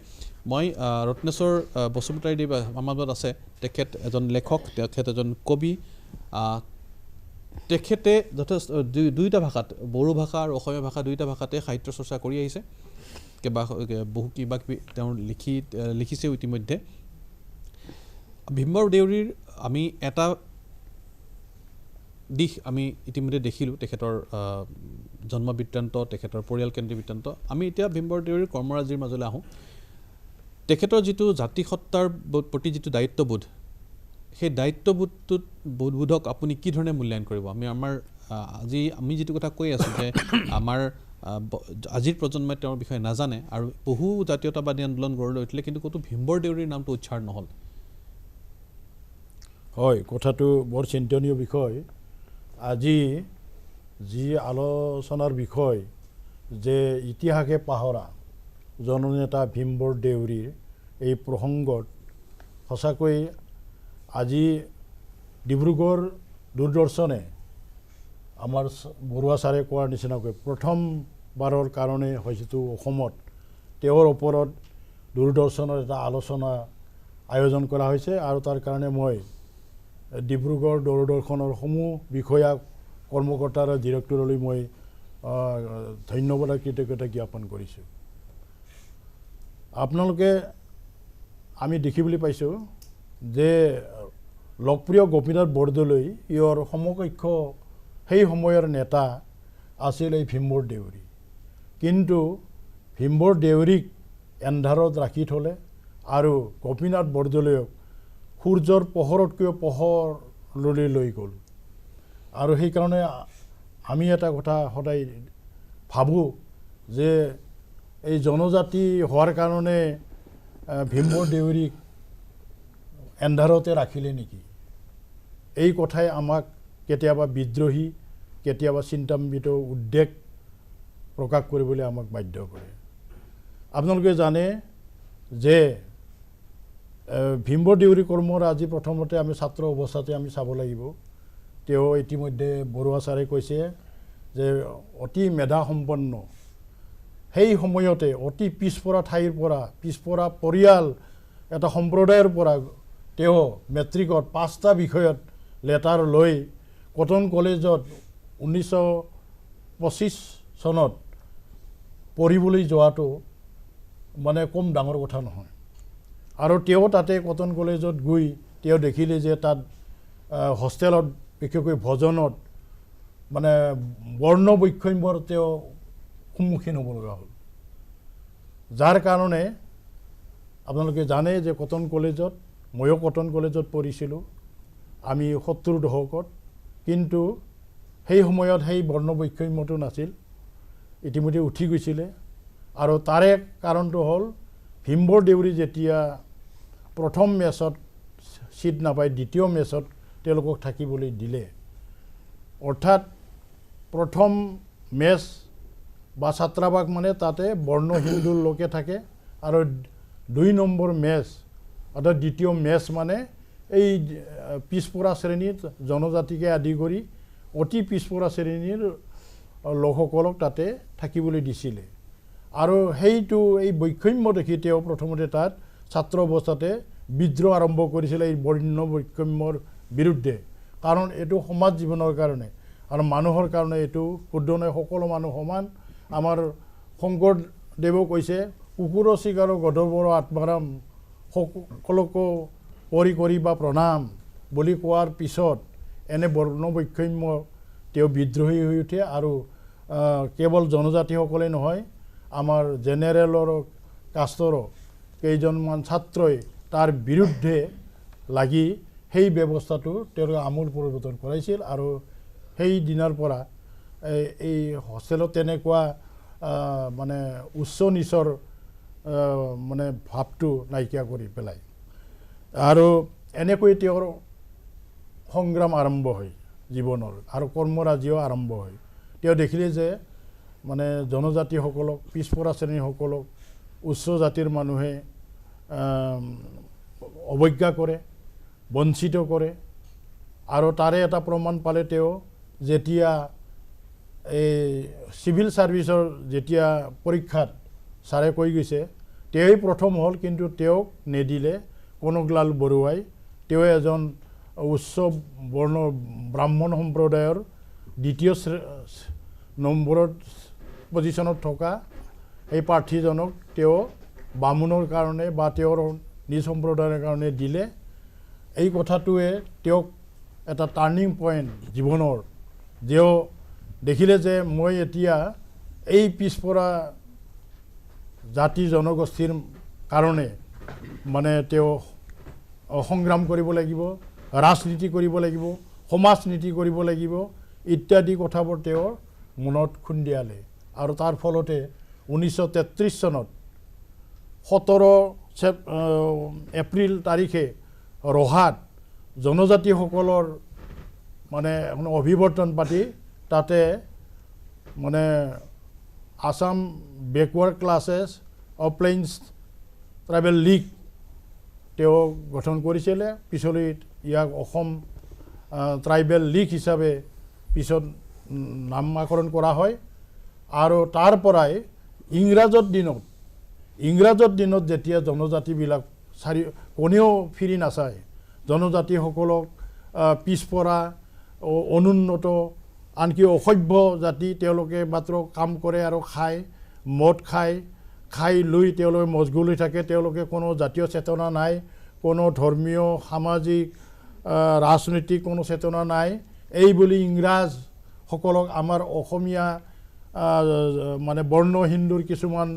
মই ৰত্নেশ্বৰ বসুমতাৰীদেৱ আমাৰ মাজত আছে তেখেত এজন লেখক তেখেত এজন কবি তেখেতে যথেষ্ট দুয়োটা ভাষাত বড়ো ভাষা আৰু অসমীয়া ভাষা দুয়োটা ভাষাতে সাহিত্য চৰ্চা কৰি আহিছে বহু কিবা কিবি তেওঁ লিখিছেও ইতিমধ্যে ভীমবৰ দেউৰীৰ আমি এটা দিশ আমি ইতিমধ্যে দেখিলোঁ তেখেতৰ জন্ম বৃত্তান্ত তেখেতৰ পৰিয়ালকেন্দ্ৰিক বৃত্তান্ত আমি এতিয়া ভীমবৰ দেউৰীৰ কৰ্মৰাজিৰ মাজলৈ আহোঁ তেখেতৰ যিটো জাতিসত্তাৰ প্ৰতি যিটো দায়িত্ববোধ সেই দায়িত্ববোধক আপুনি কি ধৰণে মূল্যায়ন কৰিব আমি যিটো কথা কৈ আছোঁ যে আমাৰ আজিৰ প্ৰজন্মই তেওঁৰ বিষয়ে নাজানে আৰু বহু জাতীয়তাবাদী আন্দোলন গঢ় লৈ উঠিলে কিন্তু ক'তো ভীমবৰ দেউৰীৰ নামটো উচ্চাৰণ নহ'ল হয় কথাটো বৰ চিন্তনীয় বিষয় আজি যি আলোচনাৰ বিষয় যে ইতিহাসে পাহৰা জননেতা ভীমবৰ দেউৰীৰ এই প্ৰসংগত সঁচাকৈ আজি ডিব্ৰুগড় দূৰদৰ্শনে আমাৰ বৰুৱা ছাৰে কোৱাৰ নিচিনাকৈ প্ৰথমবাৰৰ কাৰণে হয়তো অসমত তেওঁৰ ওপৰত দূৰদৰ্শনৰ এটা আলোচনা আয়োজন কৰা হৈছে আৰু তাৰ কাৰণে মই ডিব্ৰুগড় দূৰদৰ্শনৰ সমূহ বিষয়া কৰ্মকৰ্তা আৰু ডিৰেক্টৰলৈ মই ধন্যবাদ আৰু কৃতজ্ঞতা জ্ঞাপন কৰিছোঁ আপোনালোকে আমি দেখিবলৈ পাইছোঁ যে লোকপ্ৰিয় গোপীনাথ বৰদলৈ ইয়াৰ সমকক্ষ সেই সময়ৰ নেতা আছিল এই ভীমবৰ দেউৰী কিন্তু ভীমবৰ দেউৰীক এন্ধাৰত ৰাখি থ'লে আৰু গোপীনাথ বৰদলৈক সূৰ্যৰ পোহৰতকৈ পোহৰলৈ লৈ গ'ল আৰু সেইকাৰণে আমি এটা কথা সদায় ভাবোঁ যে এই জনজাতি হোৱাৰ কাৰণে ভীমবৰ দেউৰীক এন্ধাৰতে ৰাখিলে নেকি এই কথাই আমাক কেতিয়াবা বিদ্ৰোহী কেতিয়াবা চিন্তান্বিত উদ্বেগ প্ৰকাশ কৰিবলৈ আমাক বাধ্য কৰে আপোনালোকে জানে যে ভীমবৰ দেউৰী কৰ্মৰ আজি প্ৰথমতে আমি ছাত্ৰ অৱস্থাতে আমি চাব লাগিব তেওঁ ইতিমধ্যে বৰুৱা ছাৰে কৈছে যে অতি মেধাসম্পন্ন সেই সময়তে অতি পিছপৰা ঠাইৰ পৰা পিছপৰা পৰিয়াল এটা সম্প্ৰদায়ৰ পৰা তেওঁ মেট্ৰিকত 5টা বিষয়ত লেটাৰ লৈ কটন কলেজত 1925 চনত পঢ়িবলৈ যোৱাটো মানে কম ডাঙৰ কথা নহয় আৰু তেওঁ তাতে কটন কলেজত গৈ তেওঁ দেখিলে যে তাত হোষ্টেলত বিশেষকৈ ভোজনত মানে বৰ্ণ বৈষম্যৰ তেওঁ সন্মুখীন হ'ব লগা হ'ল যাৰ কাৰণে আপোনালোকে জানে যে কটন কলেজত ময়ো কটন কলেজত পঢ়িছিলোঁ আমি 70 দশকত কিন্তু সেই সময়ত সেই বৰ্ণ বৈষম্যটো নাছিল ইতিমধ্যে উঠি গৈছিলে আৰু তাৰে কাৰণটো হ'ল ভীমবৰ দেউৰী যেতিয়া প্ৰথম মেচত সিট নাপায় দ্বিতীয় মেচত তেওঁলোকক থাকিবলৈ দিলে অৰ্থাৎ প্ৰথম মেচ বা ছাত্ৰাবাস মানে তাতে বৰ্ণ হিন্দুৰ লোকে থাকে আৰু 2 নম্বৰ মেচ অৰ্থাৎ দ্বিতীয় মেচ মানে এই পিছপৰা শ্ৰেণীৰ জনজাতিকে আদি কৰি অতি পিছপৰা শ্ৰেণীৰ লোকসকলক তাতে থাকিবলৈ দিছিলে আৰু সেইটো এই বৈষম্য দেখি তেওঁ প্ৰথমতে তাত ছাত্ৰ অৱস্থাতে বিদ্ৰোহ আৰম্ভ কৰিছিলে এই বৰ্ণ বৈষম্যৰ বিৰুদ্ধে কাৰণ এইটো সমাজ জীৱনৰ কাৰণে আৰু মানুহৰ কাৰণে এইটো শুদ্ধ নহয় সকলো মানুহ সমান আমাৰ শংকৰদেৱেও কৈছে কুকুৰ চিকাৰ গধৰ্বৰ আত্মাৰাম সকলোকো কৰি বা প্ৰণাম বুলি কোৱাৰ পিছত এনে বৰ্ণবৈষম্য তেওঁ বিদ্ৰোহী হৈ উঠে আৰু কেৱল জনজাতিসকলেই নহয় আমাৰ জেনেৰেলৰ কাষ্টৰো কেইজনমান ছাত্ৰই তাৰ বিৰুদ্ধে লাগি সেই ব্যৱস্থাটো তেওঁলোকে আমূল পৰিৱৰ্তন কৰাইছিল আৰু সেই দিনাৰ পৰা এই হোষ্টেলত তেনেকুৱা মানে উচ্চ নিচৰ মানে ভাৱটো নাইকিয়া কৰি পেলায় আৰু এনেকৈ তেওঁৰ সংগ্ৰাম আৰম্ভ হয় জীৱনৰ আৰু কৰ্মৰাজিও আৰম্ভ হয় তেওঁ দেখিলে যে মানে জনজাতিসকলক পিছপৰা শ্ৰেণীসকলক উচ্চ জাতিৰ মানুহে অৱজ্ঞা কৰে বঞ্চিত কৰে আৰু তাৰে এটা প্ৰমাণ পালে তেওঁ যেতিয়া এই চিভিল ছাৰ্ভিচৰ যেতিয়া পৰীক্ষাত ছাৰে কৈ গৈছে তেওঁই প্ৰথম হ'ল কিন্তু তেওঁক নিদিলে কনকলাল বৰুৱাই তেওঁ এজন উচ্চ বৰ্ণ ব্ৰাহ্মণ সম্প্ৰদায়ৰ দ্বিতীয় নম্বৰত পজিশ্যনত থকা এই প্ৰাৰ্থীজনক তেওঁ বামুণৰ কাৰণে বা তেওঁৰ নিজ সম্প্ৰদায়ৰ কাৰণে দিলে এই কথাটোৱে তেওঁক এটা টাৰ্ণিং পইণ্ট জীৱনৰ তেওঁ দেখিলে যে মই এতিয়া এই পিছপৰা জাতি জনগোষ্ঠীৰ কাৰণে মানে তেওঁ সংগ্ৰাম কৰিব লাগিব ৰাজনীতি কৰিব লাগিব সমাজ নীতি কৰিব লাগিব ইত্যাদি কথাবোৰ তেওঁৰ মনত খুন্দিয়ালে আৰু তাৰ ফলতে 1933 চনত 17 এপ্ৰিল তাৰিখে ৰহাত জনজাতিসকলৰ মানে অভিৱৰ্তন পাতি তাতে মানে Assam backward classes of plains tribal league তেওঁ গঠন কৰিছিলে পিছলৈ ইয়াক অসম ট্ৰাইবেল লীগ হিচাপে পিছত নামকৰণ কৰা হয় আৰু তাৰ পৰাই ইংৰাজৰ দিনত যেতিয়া জনজাতিবিলাক কোনেও ফিৰি নাচায় জনজাতিসকলক পিছপৰা অনুন্নত আনকি অসভ্য জাতি তেওঁলোকে মাত্ৰ কাম কৰে আৰু মদ খাই লৈ তেওঁলোকে মজগুল হৈ থাকে তেওঁলোকে কোনো জাতীয় চেতনা নাই কোনো ধৰ্মীয় সামাজিক ৰাজনৈতিক কোনো চেতনা নাই এই বুলি ইংৰাজসকলক আমাৰ অসমীয়া মানে বৰ্ণ হিন্দুৰ কিছুমান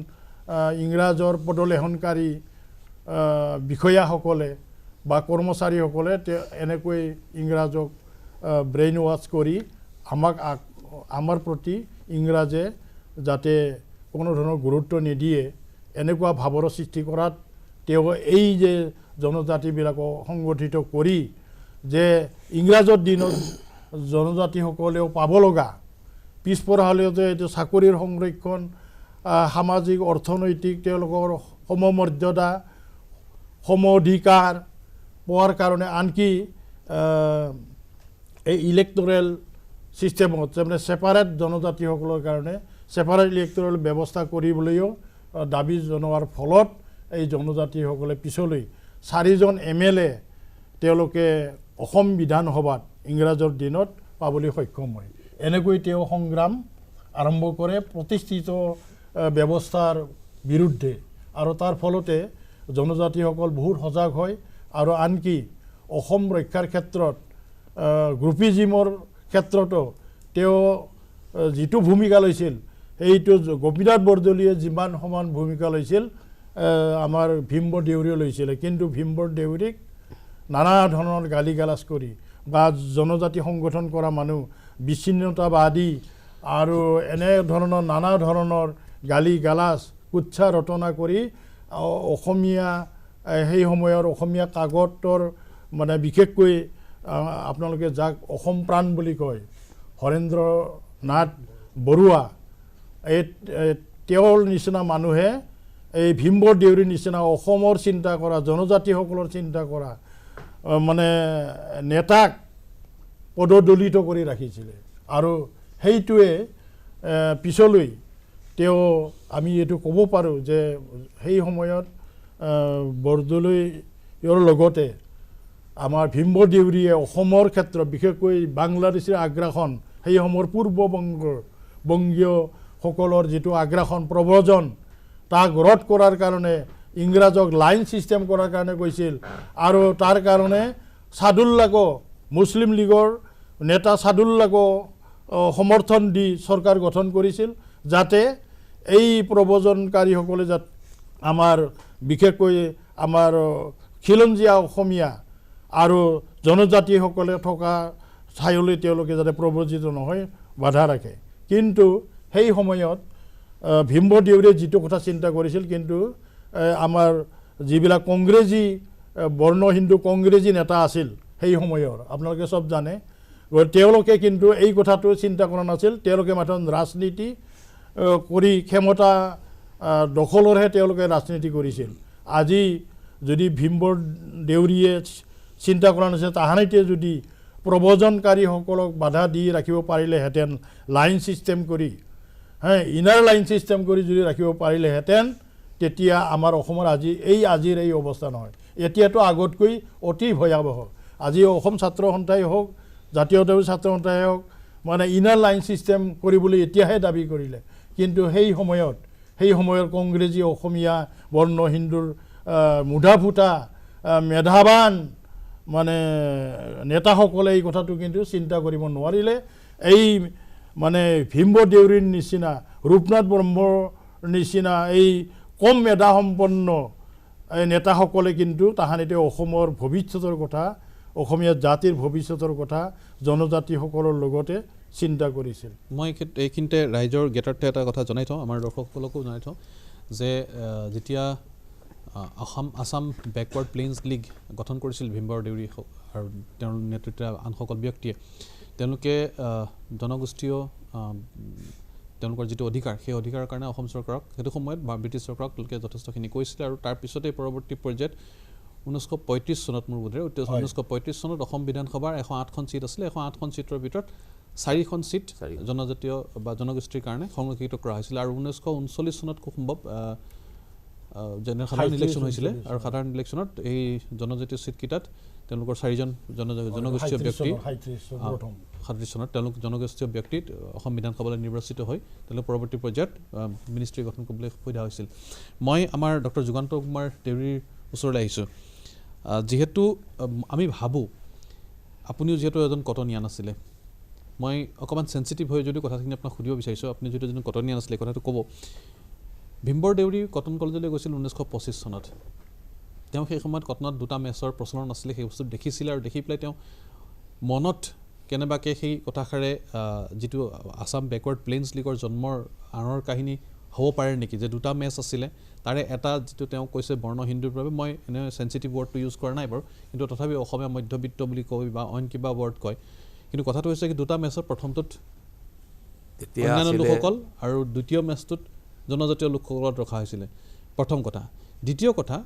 ইংৰাজৰ পদলেখনকাৰী বিষয়াসকলে বা কৰ্মচাৰীসকলে এনেকৈ ইংৰাজক ব্ৰেইন ৱাছ কৰি আমাৰ প্ৰতি ইংৰাজে যাতে কোনো ধৰণৰ গুৰুত্ব নিদিয়ে এনেকুৱা ভাৱৰ সৃষ্টি কৰাত তেওঁ এই যে জনজাতিবিলাকক সংগঠিত কৰি যে ইংৰাজৰ দিনত জনজাতিসকলেও পাব লগা পিছপৰা হ'লেও যে এইটো চাকৰিৰ সংৰক্ষণ সামাজিক অৰ্থনৈতিক তেওঁলোকৰ সমমৰ্যাদা সম অধিকাৰ পোৱাৰ কাৰণে আনকি এই ইলেক্টৰেল ছিষ্টেমত তাৰমানে ছেপাৰেট জনজাতিসকলৰ কাৰণে ছেপাৰেট ইলেক্টৰেল ব্যৱস্থা কৰিবলৈও দাবী জনোৱাৰ ফলত এই জনজাতিসকলে পিছলৈ 4জন MLA তেওঁলোকে অসম বিধানসভাত ইংৰাজৰ দিনত পাবলৈ সক্ষম হয় এনেকৈ তেওঁ সংগ্ৰাম আৰম্ভ কৰে প্ৰতিষ্ঠিত ব্যৱস্থাৰ বিৰুদ্ধে আৰু তাৰ ফলতে জনজাতিসকল বহুত সজাগ হয় আৰু আনকি অসম ৰক্ষাৰ ক্ষেত্ৰত গ্ৰুপিজিমৰ ক্ষেত্ৰতো তেওঁ যিটো ভূমিকা লৈছিল এইটো গোপীনাথ বৰদলৈয়ে যিমান সমান ভূমিকা লৈছিল আমাৰ ভীমবৰ দেউৰীয়ে লৈছিলে কিন্তু ভীমবৰ দেউৰীক নানা ধৰণৰ গালি গালাজ কৰি বা জনজাতি সংগঠন কৰা মানুহ বিচ্ছিন্নতাবাদী আৰু এনে ধৰণৰ নানা ধৰণৰ গালি গালাজ কুৎসা ৰটনা কৰি অসমীয়া সেই সময়ৰ অসমীয়া কাকতৰ মানে বিশেষকৈ আপোনালোকে যাক অসম প্ৰাণ বুলি কয় হৰেন্দ্ৰ নাথ বৰুৱা এই তেওঁৰ নিচিনা মানুহে এই ভীমবৰ দেউৰীৰ নিচিনা অসমৰ চিন্তা কৰা জনজাতিসকলৰ চিন্তা কৰা মানে নেতাক পদদলিত কৰি ৰাখিছিলে আৰু সেইটোৱে পিছলৈ তেওঁ আমি এইটো ক'ব পাৰোঁ যে সেই সময়ত বৰদলৈৰ লগতে আমাৰ ভীমবৰ দেউৰীয়ে অসমৰ ক্ষেত্ৰত বিশেষকৈ বাংলাদেশৰ আগ্ৰাসন সেই সময়ৰ বংগীয়সকলৰ যিটো আগ্ৰাসন প্ৰব্ৰজন তাক ৰোধ কৰাৰ কাৰণে ইংৰাজক লাইন ছিষ্টেম কৰাৰ কাৰণে কৈছিল আৰু তাৰ কাৰণে সাদুল্লাহকো মুছলিম লীগৰ নেতা সাদুল্লাহকো সমৰ্থন দি চৰকাৰ গঠন কৰিছিল যাতে এই প্ৰব্ৰজনকাৰীসকলে যাতে আমাৰ বিশেষকৈ আমাৰ খিলঞ্জীয়া অসমীয়া আৰু জনজাতিসকলে থকা ঠাইলৈ তেওঁলোকে যাতে প্ৰব্ৰজিত নহয় বাধা ৰাখে কিন্তু সেই সময়ত ভীমবৰ দেউৰীয়ে যিটো কথা চিন্তা কৰিছিল কিন্তু আমাৰ যিবিলাক কংগ্ৰেছী বৰ্ণ হিন্দু কংগ্ৰেছী নেতা আছিল সেই সময়ৰ আপোনালোকে সব জানে তেওঁলোকে কিন্তু এই কথাটো চিন্তা কৰা নাছিল তেওঁলোকে মাত্ৰ ৰাজনীতি কৰি ক্ষমতা দখলৰহে তেওঁলোকে ৰাজনীতি কৰিছিল আজি যদি ভীমবৰ দেউৰীয়ে চিন্তা কৰা নাছিল তাহানিতে যদি প্ৰব্ৰজনকাৰীসকলক বাধা দি ৰাখিব পাৰিলেহেঁতেন লাইন ছিষ্টেম কৰি ইনাৰ লাইন ছিষ্টেম কৰি যদি ৰাখিব পাৰিলেহেঁতেন তেতিয়া আমাৰ অসমৰ আজিৰ এই অৱস্থা নহয় এতিয়াতো আগতকৈ অতি ভয়াৱহ আজি অসম ছাত্ৰ সন্থাই হওক জাতীয়তাবাদী ছাত্ৰ সন্থাই হওক মানে ইনাৰ লাইন ছিষ্টেম কৰিবলৈ এতিয়াহে দাবী কৰিলে কিন্তু সেই সময়ৰ কংগ্ৰেছী অসমীয়া বৰ্ণ হিন্দুৰ মুধা ফুটা মেধাৱান মানে নেতাসকলে এই কথাটো কিন্তু চিন্তা কৰিব নোৱাৰিলে এই মানে ভীমবৰ দেউৰীৰ নিচিনা ৰূপনাথ ব্ৰহ্মৰ নিচিনা এই কম মেধাসম্পন্ন নেতাসকলে কিন্তু তাহানিতে অসমৰ ভৱিষ্যতৰ কথা অসমীয়া জাতিৰ ভৱিষ্যতৰ কথা জনজাতিসকলৰ লগতে চিন্তা কৰিছিল মই এইখিনিতে ৰাইজৰ গেটাৰ্থে এটা কথা জনাই থওঁ আমাৰ দৰ্শকসকলকো জনাই থওঁ যে যেতিয়া আসাম বেকৱাৰ্ড প্লেইনছ লীগ গঠন কৰিছিল ভীমবৰ দেউৰী আৰু তেওঁৰ নেতৃত্বত আন সকল ব্যক্তিয়ে তেওঁলোকে জনগোষ্ঠীয় তেওঁলোকৰ যিটো অধিকাৰ সেই অধিকাৰৰ কাৰণে অসম চৰকাৰক সেইটো সময়ত ব্ৰিটিছ চৰকাৰক তেওঁলোকে যথেষ্টখিনি কৈছিলে আৰু তাৰ পিছতে পৰৱৰ্তী পৰ্যায়ত 1935 চনত মোৰ বোধেৰে 1935 চনত অসম বিধানসভাৰ 108খন চিট আছিলে 108খন চিটৰ ভিতৰত 4খন চিট জনজাতীয় বা জনগোষ্ঠীৰ কাৰণে সংৰক্ষিত কৰা হৈছিল আৰু 1939 চনত খুব সম্ভৱ সাধাৰণ ইলেকশ্যন হৈছিলে আৰু সাধাৰণ ইলেকশ্যনত এই জনজাতীয় চিটকেইটাত তেওঁলোকৰ 4জন জনগোষ্ঠীয় ব্যক্তি 37 চনত তেওঁলোক জনগোষ্ঠীয় ব্যক্তিত অসম বিধানসভালৈ নিৰ্বাচিত হৈ তেওঁলোক পৰৱৰ্তী পৰ্যায়ত মিনিষ্ট্ৰী গঠন কৰিবলৈ সুবিধা হৈছিল মই আমাৰ ডক্টৰ যুগান্ত কুমাৰ দেউৰীৰ ওচৰলৈ আহিছোঁ যিহেতু আমি ভাবোঁ আপুনিও যিহেতু এজন কটনিয়ান আছিলে মই অকণমান চেঞ্চিটিভ হৈ যদি কথাখিনি আপোনাক সুধিব বিচাৰিছোঁ আপুনি যিহেতু এজন কটনিয়ান আছিলে কথাটো ক'ব ভীমবৰ দেউৰী কটন কলেজলৈ গৈছিল 1925 চনত তেওঁ সেই সময়ত কটনত দুটা মেছৰ প্ৰচলন আছিলে সেই বস্তু দেখিছিলে আৰু দেখি পেলাই তেওঁ মনত কেনেবাকৈ সেই কথাষাৰে যিটো আসাম বেকৱাৰ্ড প্লেইনছ লীগৰ জন্মৰ আঁৰৰ কাহিনী হ'ব পাৰে নেকি যে দুটা মেছ আছিলে তাৰে এটা যিটো তেওঁ কৈছে বৰ্ণ হিন্দুৰ বাবে মই এনে চেঞ্চিটিভ ৱৰ্ডটো ইউজ কৰা নাই বাৰু কিন্তু তথাপি অসমীয়া মধ্যবিত্ত বুলি কয় বা অইন কিবা ৱৰ্ড কয় কিন্তু কথাটো হৈছে কি দুটা মেছৰ প্ৰথমটোত অন্যান্য লোকসকল আৰু দ্বিতীয় মেছটোত জনজাতীয় লোকসকলত ৰখা হৈছিলে প্ৰথম কথা দ্বিতীয় কথা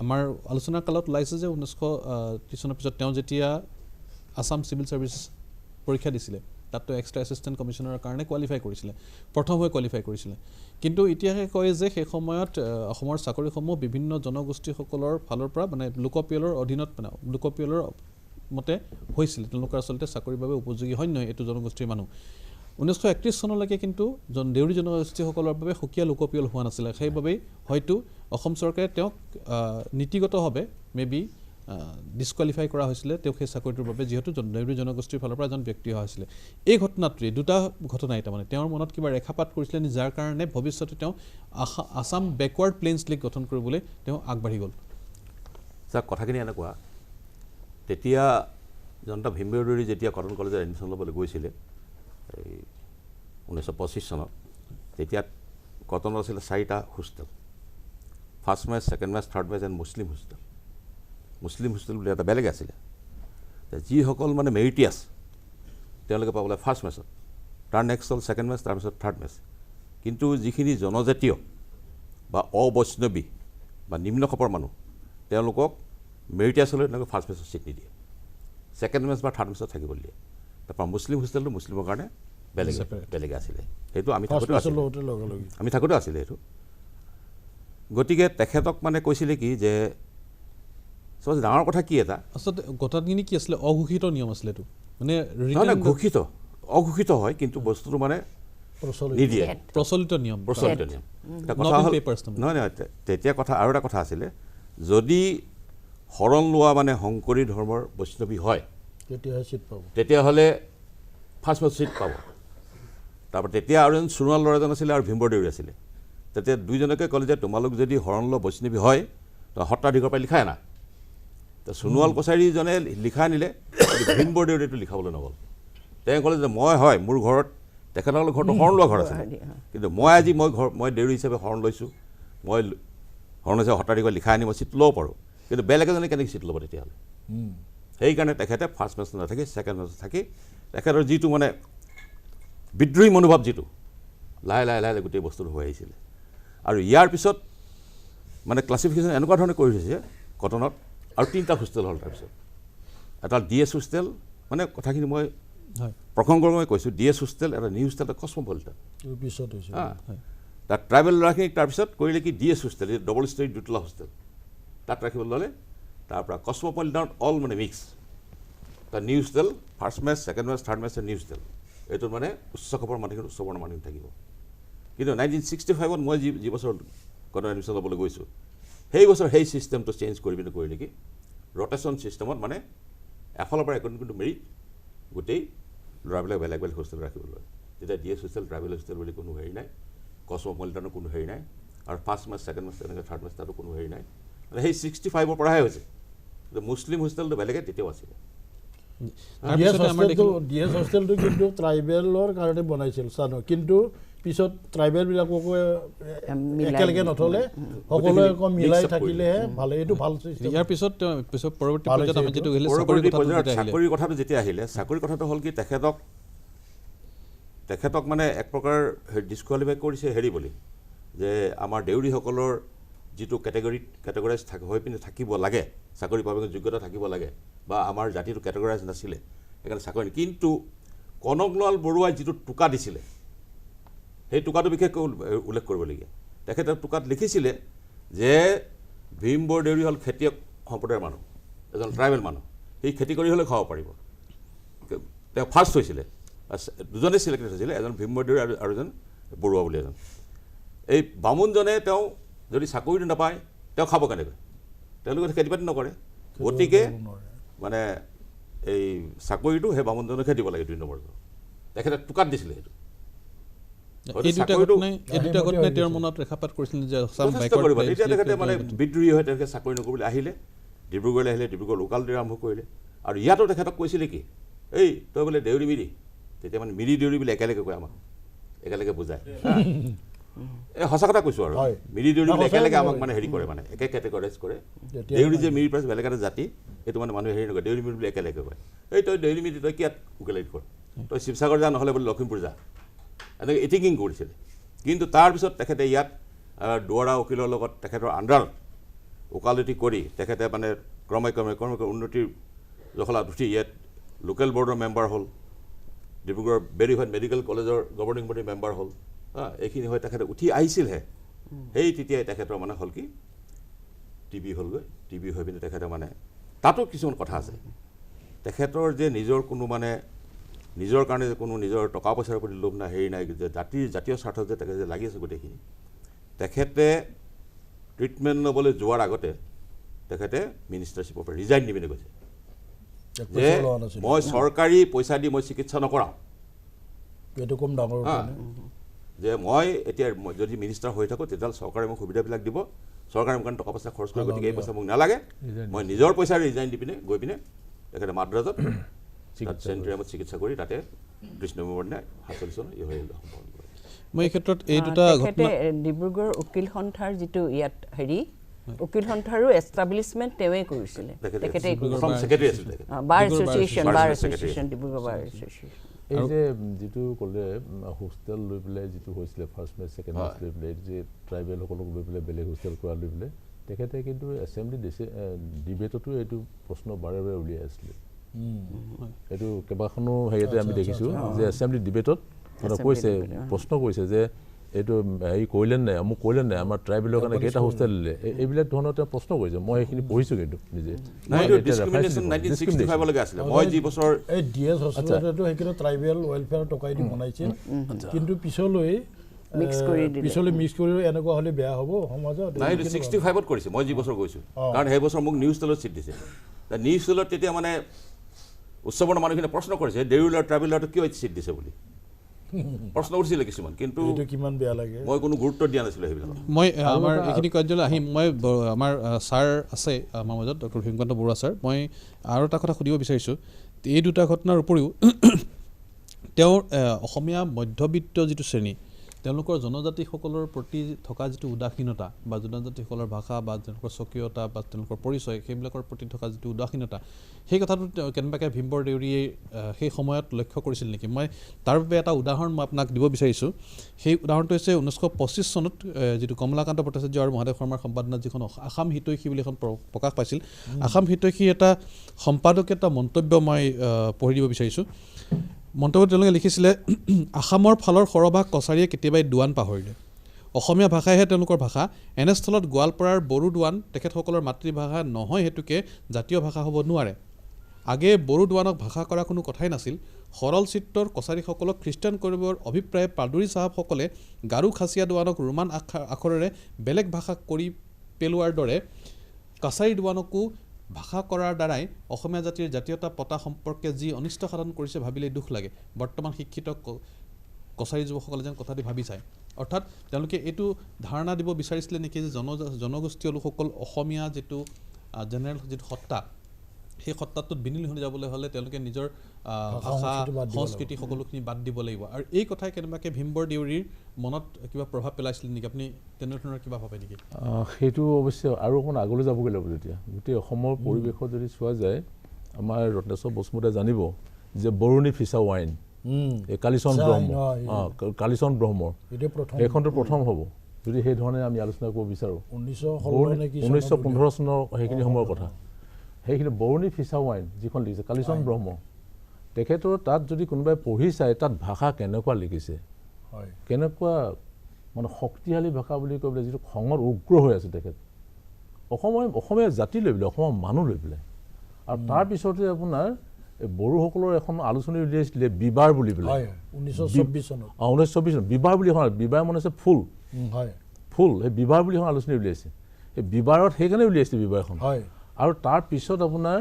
আমাৰ আলোচনাৰ কালত ওলাইছে যে 1930 চনৰ পিছত তেওঁ যেতিয়া আসাম চিভিল ছাৰ্ভিচ পৰীক্ষা দিছিলে তাততো এক্সট্ৰা এছিষ্টেণ্ট কমিশ্যনাৰৰ কাৰণে কোৱালিফাই কৰিছিলে প্ৰথম হৈ কোৱালিফাই কৰিছিলে কিন্তু এতিয়াহে কয় যে সেই সময়ত অসমৰ চাকৰিসমূহ বিভিন্ন জনগোষ্ঠীসকলৰ ফালৰ পৰা মানে লোকপিয়লৰ অধীনত মানে লোকপিয়লৰ মতে হৈছিল তেওঁলোকৰ আচলতে চাকৰিৰ বাবে উপযোগী হয় নহয় এইটো জনগোষ্ঠীৰ মানুহ 1931 চনলৈকে কিন্তু দেউৰী জনগোষ্ঠীসকলৰ বাবে সুকীয়া লোকপিয়ল হোৱা নাছিলে সেইবাবেই হয়তো অসম চৰকাৰে তেওঁক নীতিগতভাৱে মেবি ডিছকুৱালিফাই কৰা হৈছিলে তেওঁক সেই চাকৰিটোৰ বাবে যিহেতু দেউৰী জনগোষ্ঠীৰ ফালৰ পৰা এজন ব্যক্তি হোৱা হৈছিলে এই ঘটনাটোৱে দুটা ঘটনাই তাৰমানে তেওঁৰ মনত কিবা ৰেখাপাত কৰিছিলে নি যাৰ কাৰণে ভৱিষ্যতে তেওঁ আসাম বেকৱাৰ্ড প্লেইনছ লীগ গঠন কৰিবলৈ তেওঁ আগবাঢ়ি গ'ল ছাৰ কথাখিনি এনেকুৱা তেতিয়া জনতা ভীমবৰ দেউৰী যেতিয়া কটন কলেজত এডমিশ্যন ল'বলৈ গৈছিলে এই 1925 চনত তেতিয়া কটনত আছিলে 4টা hostel first match second match third match and Muslim hostel বুলি এটা বেলেগ আছিলে যিসকল মানে মেৰিটিয়াছ তেওঁলোকে পাবলৈ ফাৰ্ষ্ট মেচত তাৰ নেক্সট হ'ল ছেকেণ্ড মেচ তাৰপিছত থাৰ্ড মেচ কিন্তু যিখিনি জনজাতীয় বা অবৈষ্ণৱী বা নিম্ন খাপৰ মানুহ তেওঁলোকক মেৰিটিয়াছ হ'লে তেওঁলোকে ফাৰ্ষ্ট মেচত ছিট নিদিয়ে ছেকেণ্ড মেচ বা থাৰ্ড মেচত থাকিব দিয়ে তাৰপৰা মুছলিম হোষ্টেলটো মুছলিমৰ কাৰণে বেলেগ আছিলে সেইটো আমি থাকোঁতে আছিলে সেইটো গতিকে তেখেতক মানে কৈছিলে কি যে সবচে ডাঙৰ কথা কি এটা আচলতে কথাখিনি কি আছিলে অঘোষিত নিয়ম আছিলে এইটো মানে ঘোষিত অঘোষিত হয় কিন্তু বস্তুটো মানে নিদিয়ে প্ৰচলিত নিয়ম প্ৰচলিত নিয়ম এটা Not কথা in হ'ল papers তাৰমানে। নহয় তেতিয়া কথা আৰু এটা কথা আছিলে যদি শৰণ লোৱা মানে শংকৰী ধৰ্মৰ বৈষ্ণৱী হয় তেতিয়াহে চিট পাব তেতিয়াহ'লে ফাৰ্ষ্ট চিট পাব তাৰপৰা তেতিয়া আৰু এজন সোণোৱাল ল'ৰাজন আছিলে আৰু ভীমবৰ দেউৰী আছিলে তেতিয়া দুইজনকে ক'লে যে তোমালোক যদি শৰণ লোৱা বৈষ্ণৱী হয় তো সত্ৰাধিকাৰ পৰা লিখাই আনা তো সোণোৱাল কছাৰীজনে লিখা আনিলে ভীমবৰ দেউৰীটো লিখাবলৈ নগ'ল তেওঁ ক'লে যে মই হয় মোৰ ঘৰত তেখেতসকলৰ ঘৰটো শৰণ লোৱা ঘৰ আছিলে কিন্তু মই আজি মই দেউৰী হিচাপে শৰণ লৈছোঁ মই শৰণ হিচাপে সত্ৰাধিকাৰ লিখাই আনি মই চিট ল'ব পাৰোঁ কিন্তু বেলেগ এজনে কেনেকৈ চিট ল'ব তেতিয়াহ'লে সেইকাৰণে তেখেতে ফাৰ্ষ্ট মেচ নাথাকি ছেকেণ্ড মেচ থাকি তেখেতৰ যিটো মানে বিদ্ৰোহী মনোভাৱ যিটো লাহে লাহে লাহে গোটেই বস্তুটো হৈ আহিছিলে আৰু ইয়াৰ পিছত মানে ক্লাছিফিকেশ্যন এনেকুৱা ধৰণে কৰি থৈছে কটনত আৰু 3টা হোষ্টেল হ'ল তাৰপিছত এটা DS হোষ্টেল মানে কথাখিনি মই প্ৰসংগৰ মই কৈছোঁ DS হোষ্টেল এটা নিউ হোষ্টেল এটা কসমপলিটান পিছত হৈছে তাত ট্ৰাইবেল ল'ৰাখিনিক তাৰপিছত কৰিলে কি DS হোষ্টেল ডবল ষ্টৰী দুতলা হোষ্টেল তাত ৰাখিবলৈ ল'লে তাৰপৰা কসমপলিটান অল মানে মিক্স তাত new hostel first match second match third match new hostel এইটোত মানে উচ্চ খবৰ মানুহখিনি উচ্চ বৰ্ণৰ মানুহখিনি থাকিব কিন্তু 1965 মই যি বছৰ কটন এডমিশ্যন ল'বলৈ গৈছোঁ সেই বছৰ সেই ছিষ্টেমটো চেঞ্জ কৰি পিনে কৰিলে কি ৰটেশ্যন ছিষ্টেমত মানে এফালৰ পৰা একোটা কিন্তু মেৰিট গোটেই ল'ৰাবিলাক বেলেগ বেলেগ হোষ্টেল ৰাখিবলৈ তেতিয়া DS হোষ্টেল ট্ৰাইবেল হোষ্টেল বুলি কোনো হেৰি নাই কসমপলিটানৰ কোনো হেৰি নাই আৰু ফাৰ্ষ্ট মেচ ছেকেণ্ড মেচ তেনেকৈ থাৰ্ড মেচ তাতো কোনো হেৰি নাই মানে সেই 65ৰ পৰাহে হৈছে মুছলিম হোষ্টেলটো বেলেগে তেতিয়াও আছিলে DS হোষ্টেলটো কিন্তু ট্ৰাইবেলৰ কাৰণে বনাইছিল জানো কিন্তু পিছত ট্ৰাইবেলবিলাককো একেলগে নথলে সকলোৱে আকৌ মিলাই থাকিলেহে ভালে এইটো ভাল ইয়াৰ পিছত পৰৱৰ্তী পৰ্যায়ত আমি যিটো আহিলে চাকৰিৰ কথাটো যেতিয়া আহিলে চাকৰিৰ কথাটো হ'ল কি তেখেতক মানে এক প্ৰকাৰ ডিছকুৱালিফাই কৰিছে হেৰি বুলি যে আমাৰ দেউৰীসকলৰ যিটো কেটেগৰাইজ হৈ পিনে থাকিব লাগে চাকৰি পাবলৈ যোগ্যতা থাকিব লাগে বা আমাৰ জাতিটো কেটেগৰাইজ নাছিলে সেইকাৰণে চাকৰি কিন্তু কনকলাল বৰুৱাই যিটো টোকা দিছিলে সেই টোকাটো বিশেষকৈ উল্লেখ কৰিবলগীয়া তেখেতে টোকাত লিখিছিলে যে ভীমবৰ দেউৰী হ'ল খেতিয়ক সম্প্ৰদায়ৰ মানুহ এজন ট্ৰাইবেল মানুহ সেই খেতি কৰি হ'লে খাব পাৰিব তেওঁ ফাৰ্ষ্ট হৈছিলে দুজনে চিলেক্টেড হৈছিলে এজন ভীমবৰ দেউৰী আৰু এজন বৰুৱা বুলি এজন এই বামুণজনে তেওঁ যদি চাকৰিটো নাপায় তেওঁ খাব কেনেকৈ তেওঁলোকে খেতি বাতি নকৰে গতিকে মানে এই চাকৰিটো সেই বামুণজনকহে দিব লাগে 2 নম্বৰটো তেখেতে টোকাত দিছিলে সেইটো তেতিয়া তেখেতে মানে বিদ্ৰোহী হৈ তেখেতে চাকৰি নকৰিবলৈ আহিলে ডিব্ৰুগড়লৈ আহিলে ডিব্ৰুগড় লোকাল দেউৰী আৰম্ভ কৰিলে আৰু ইয়াতো তেখেতক কৈছিলে কি এই তই বোলে দেউৰী মিৰি তেতিয়া মানে মিৰি দেউৰী বুলি একেলগে কয় আমাক একেলগে বুজায় এই সঁচা কথা কৈছোঁ আৰু মিৰি দেউৰী বুলি একেলগে আমাক মানে হেৰি কৰে মানে একে কেটেগৰাইজ কৰে দেউৰী যে মিৰি প্ৰাইজ বেলেগ এটা জাতি এইটো মানে মানুহে হেৰি নকৰে দেউৰী মিৰি বুলি একেলগে কয় এই তই দেউৰী মিৰি তই কি ইয়াত উকেলাইট কৰ তই শিৱসাগৰ যা নহ'লে বোলে লখিমপুৰ যা এনেকৈ এটিকিং কৰিছিলে কিন্তু তাৰপিছত তেখেতে ইয়াত দুৱৰা উকিলৰ লগত তেখেতৰ আণ্ডাৰত ওকালতি কৰি তেখেতে মানে ক্ৰমে উন্নতিৰ জখলাত উঠি ইয়াত লোকেল বৰ্ডৰ মেম্বাৰ হ'ল ডিব্ৰুগড় ভেৰিফাইড মেডিকেল কলেজৰ গভৰ্ণিং বডিৰ মেম্বাৰ হ'ল এইখিনি হৈ তেখেতে উঠি আহিছিলহে সেই তেতিয়াই তেখেতৰ মানে হ'ল কি টিবি হ'লগৈ টিবি হৈ পিনে তেখেতে মানে তাতো কিছুমান কথা আছে তেখেতৰ যে নিজৰ কোনো মানে নিজৰ কাৰণে যে কোনো নিজৰ টকা পইচাৰ প্ৰতি লোভ নাই হেৰি নাই যে জাতীয় স্বাৰ্থত যে তেখেতে লাগি আছে গোটেইখিনি তেখেতে ট্ৰিটমেণ্ট ল'বলৈ যোৱাৰ আগতে তেখেতে মিনিষ্টাৰশ্বিপৰ পৰা ৰিজাইন দি পিনে কৈছে যে মই চৰকাৰী পইচা দি মই চিকিৎসা নকৰাওঁ এইটো কম ডাঙৰ যে মই এতিয়া যদি মিনিষ্টাৰ হৈ থাকোঁ তেতিয়াহ'লে চৰকাৰে মোক সুবিধাবিলাক দিব চৰকাৰে মোক টকা পইচা খৰচ কৰে গতিকে এই পইচা মোক নালাগে মই নিজৰ পইচাৰে ৰিজাইন দি পিনে গৈ পিনে তেখেতে মাদ্ৰাজত চেণ্ট্ৰিয়ামত চিকিৎসা কৰি তাতে 30 নৱেম্বৰ দিনা 47 চনত হৈ সম্পন্ন কৰে মই এই ক্ষেত্ৰত এই দুটা ঘটনা ডিব্ৰুগড় উকিল সন্থাৰ যিটো ইয়াত হেৰি উকিল সন্থাৰো এষ্টাব্লিছমেণ্ট তেওঁৱে কৰিছিলে তেখেতে বাৰ এছ'চিয়েশ্যন ডিব্ৰুগড় বাৰ এছ'চিয়েশ্যন এই যে যিটো ক'লে হোষ্টেল লৈ পেলাই যিটো হৈছিলে ফাৰ্ষ্ট মেচ ছেকেণ্ড মেচ লৈ পেলাই যে ট্ৰাইবেলসকলক লৈ পেলাই বেলেগ হোষ্টেল কৰা লৈ পেলাই তেখেতে কিন্তু এছেম্বলি ডিবেটতো এইটো প্ৰশ্ন বাৰে বাৰে উলিয়াই আছিলে এইটো কেইবাখনো হেৰিয়াতে আমি দেখিছোঁ যে এছেম্বলি ডিবেটত কৈছে প্ৰশ্ন কৰিছে যে এইটো হেৰি কৰিলেন নাই মোক কৰিলেন নাই আমাৰ ট্ৰাইবেলৰ কাৰণে কেইটা হোষ্টেল দিলে এইবিলাক ধৰণৰ তেওঁ প্ৰশ্ন কৰিছে মই সেইখিনি পঢ়িছোঁ কিন্তু নিজে ডিছক্ৰিমিনেশ্যন 1965 লৈকে আছিলে মই যি বছৰ এই ডিএছ হস্পিটেলটো সেইখিনি ট্ৰাইবেল ৱেলফেয়াৰ টকাই দি বনাইছিল কিন্তু পিছলৈ মিক্স কৰি এনেকুৱা হ'লে বেয়া হ'ব সমাজত 1965 কৰিছে মই যি বছৰ গৈছোঁ কাৰণ সেই বছৰ মোক নিউজ টেলত চিট দিছে নিউজ টেলত তেতিয়া মানে উৎসৱৰ মানুহখিনিয়ে প্ৰশ্ন কৰিছে দেউৰীৰ ট্ৰাইবেলৰটো কিয় চিট দিছে বুলি প্ৰশ্ন উঠিছিলে কিছুমান কিন্তু কিমান বেয়া লাগে মই কোনো গুৰুত্ব দিয়া নাছিলোঁ সেইবিলাক মই আমাৰ এইখিনি কাৰ্যলৈ আহিম মই আমাৰ ছাৰ আছে আমাৰ মাজত ডক্টৰ ভীমকান্ত বৰুৱা ছাৰ মই আৰু এটা কথা সুধিব বিচাৰিছোঁ এই দুটা ঘটনাৰ উপৰিও তেওঁৰ অসমীয়া মধ্যবিত্ত যিটো শ্ৰেণী তেওঁলোকৰ জনজাতিসকলৰ প্ৰতি থকা যিটো উদাসীনতা বা জনজাতিসকলৰ ভাষা বা তেওঁলোকৰ স্বকীয়তা বা তেওঁলোকৰ পৰিচয় সেইবিলাকৰ প্ৰতি থকা যিটো উদাসীনতা সেই কথাটো কেনেবাকৈ ভীমবৰ দেউৰীয়ে সেই সময়ত লক্ষ্য কৰিছিল নেকি মই তাৰ বাবে এটা উদাহৰণ মই আপোনাক দিব বিচাৰিছোঁ সেই উদাহৰণটো হৈছে 1925 চনত যিটো কমলাকান্ত ভট্টাচাৰ্য আৰু মহাদেৱ শৰ্মাৰ সম্পাদনাত যিখন আসাম হিতৈষী বুলি এখন প্ৰকাশ পাইছিল আসাম হিতৈষী এটা সম্পাদকে এটা মন্তব্য মই পঢ়ি দিব বিচাৰিছোঁ মন্তব্যত তেওঁলোকে লিখিছিলে আসামৰ ফালৰ সৰহভাগ কছাৰীয়ে কেতিয়াবাই দোৱান পাহৰিলে অসমীয়া ভাষাইহে তেওঁলোকৰ ভাষা এনেস্থলত গোৱালপাৰাৰ বড়ো দোৱান তেখেতসকলৰ মাতৃভাষা নহয় হেতুকে জাতীয় ভাষা হ'ব নোৱাৰে আগে বড়ো দোৱানক ভাষা কৰা কোনো কথাই নাছিল সৰল চিত্ৰৰ কছাৰীসকলক খ্ৰীষ্টান কৰিবৰ অভিপ্ৰায়ে পাদুৰী চাহাবসকলে গাৰো খাচীয়া দোৱানক ৰোমান আখৰেৰে বেলেগ ভাষা কৰি পেলোৱাৰ দৰে কাছাৰী দোৱানকো ভাষা কৰাৰ দ্বাৰাই অসমীয়া জাতিৰ জাতীয়তা পতা সম্পৰ্কে যি অনিষ্ট সাধন কৰিছে ভাবিলেই দুখ লাগে বৰ্তমান শিক্ষিত কছাৰী যুৱকসকলে যেন কথাটি ভাবি চায় অৰ্থাৎ তেওঁলোকে এইটো ধাৰণা দিব বিচাৰিছিলে নেকি যে জনগোষ্ঠীয় লোকসকল অসমীয়া যিটো জেনেৰেল যিটো সত্তা সেই সত্তাটোত বিলীন হৈ যাবলৈ হ'লে তেওঁলোকে নিজৰ ভাষা সংস্কৃতি সকলোখিনি বাদ দিব লাগিব আৰু এই কথাই কেনেবাকৈ ভীমবৰ দেউৰীৰ মনত কিবা প্ৰভাৱ পেলাইছিল নেকি আপুনি তেনেধৰণৰ কিবা ভাবে নেকি সেইটো অৱশ্যে আৰু অকণ আগলৈ যাবগৈ লাগিব তেতিয়া গোটেই অসমৰ পৰিৱেশত যদি চোৱা যায় আমাৰ ৰত্নেশ্বৰ বসুমতাৰীয়ে জানিব যে বৰুণী ফিছা ৱাইন এই কালিচৰণ ব্ৰহ্মৰ সেইখনটো প্ৰথম হ'ব যদি সেই ধৰণে আমি আলোচনা কৰিব বিচাৰোঁ 1915 চনৰ সেইখিনি সময়ৰ কথা সেইখিনি বৰুণী ফিছা ৱাইন যিখন লিখিছে কালিচৰণ ব্ৰহ্ম তেখেতৰ তাত যদি কোনোবাই পঢ়ি চায় তাত ভাষা কেনেকুৱা লিখিছে কেনেকুৱা মানে শক্তিশালী ভাষা বুলি কৈ পেলাই যিটো খঙত উগ্ৰ হৈ আছে তেখেত অসমীয়া জাতি লৈ পেলাই অসমৰ মানুহ লৈ পেলাই আৰু তাৰপিছতে আপোনাৰ বড়োসকলৰ এখন আলোচনী উলিয়াইছিলে বিবাৰ বুলি পেলাই 1924 চনত বিবাৰ বুলি এখন বিবাৰ মানে হৈছে ফুল সেই বিবাৰ বুলি এখন আলোচনী উলিয়াইছে এই বিবাৰত সেইকাৰণে উলিয়াইছিলে বিবাৰখন আৰু তাৰপিছত আপোনাৰ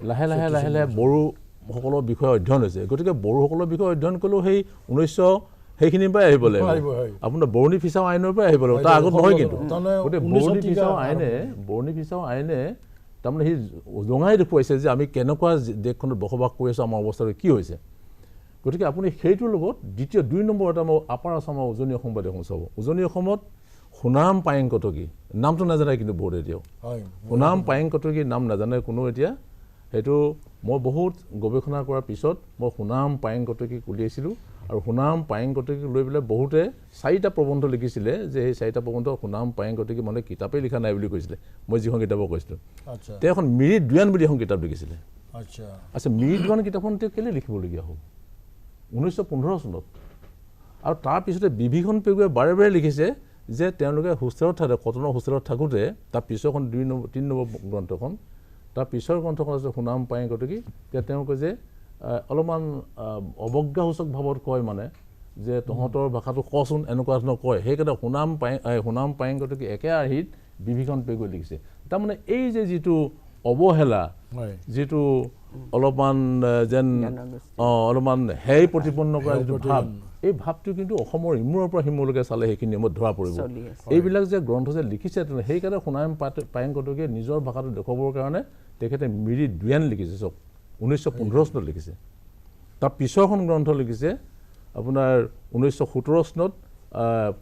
লাহে লাহে লাহে লাহে বড়োসকলৰ বিষয়ে অধ্যয়ন হৈছে গতিকে বড়োসকলৰ বিষয়ে অধ্যয়ন কৰিলেও সেই 1900 সেইখিনিৰ পৰাই আহিব লাগিব আপোনাৰ বৰুণী ফিছা আইনৰ পৰাই আহিব লাগিব তাৰ আগত নহয় কিন্তু গতিকে বৰুণী ফিছা আইনে তাৰমানে সি জঙাই দেখুৱাইছে যে আমি কেনেকুৱা দেশখনত বসবাস কৰি আছোঁ আমাৰ অৱস্থাটো কি হৈছে গতিকে আপুনি সেইটোৰ লগত দ্বিতীয় 2 নম্বৰত আমাৰ আপাৰ আছামৰ উজনি অসম বা দেখোন চাব উজনি অসমত সোণাম পায়েং কটকী নামটো নাজানে কিন্তু বহুত এতিয়াও সোণাম পায়েং কটকীৰ নাম নাজানে কোনো এতিয়া সেইটো মই বহুত গৱেষণা কৰাৰ পিছত মই সোণাম পায়েং কটকীক উলিয়াইছিলোঁ আৰু সোণাম পায়েং কটকীক লৈ পেলাই বহুতে 4টা প্ৰবন্ধ লিখিছিলে যে সেই 4টা প্ৰবন্ধ সোণাম পায়েং কটকী মানে কিতাপেই লিখা নাই বুলি কৈছিলে মই যিখন কিতাপক কৈছিলোঁ তেওঁ এখন মিৰি দুৱান বুলি এখন কিতাপ লিখিছিলে আচ্ছা মিৰি দুৱান কিতাপখন তেওঁ কেলৈ লিখিবলগীয়া হ'ল 1915 চনত আৰু তাৰপিছতে বিভীষণ পেগুৱে বাৰে বাৰে লিখিছে যে তেওঁলোকে হোষ্টেলত থাকে কটনৰ হোষ্টেলত থাকোঁতে তাৰ পিছৰখন 3 নম্বৰ গ্ৰন্থখন তাৰ পিছৰ গ্ৰন্থখন আছে সোণাম পায়েং কটকী তেতিয়া তেওঁ কয় যে অলপমান অৱজ্ঞাসূচক ভাৱত কয় মানে যে তহঁতৰ ভাষাটো কচোন এনেকুৱা ধৰণৰ কয় সেইকাৰণে সোণাম পায়েং কটকী একে আৰ্হিত বিভীষণ পেগুৱে লিখিছে তাৰমানে এই যে যিটো অৱহেলা যিটো অলপমান যেন অলপমান হেই প্ৰতিপন্ন কৰা যিটো ভাৱ এই ভাৱটো কিন্তু অসমৰ ইমূৰৰ পৰা সিমূৰলৈকে চালে সেইখিনি সময়ত ধৰা পৰিব এইবিলাক যে গ্ৰন্থ যে লিখিছে সেইকাৰণে সোণাম পায়েং কটকীয়ে নিজৰ ভাষাটো দেখুৱাবৰ কাৰণে তেখেতে মিৰি দুৱান লিখিছে চব 1915 চনত লিখিছে তাৰ পিছৰখন গ্ৰন্থ লিখিছে আপোনাৰ 1917 চনত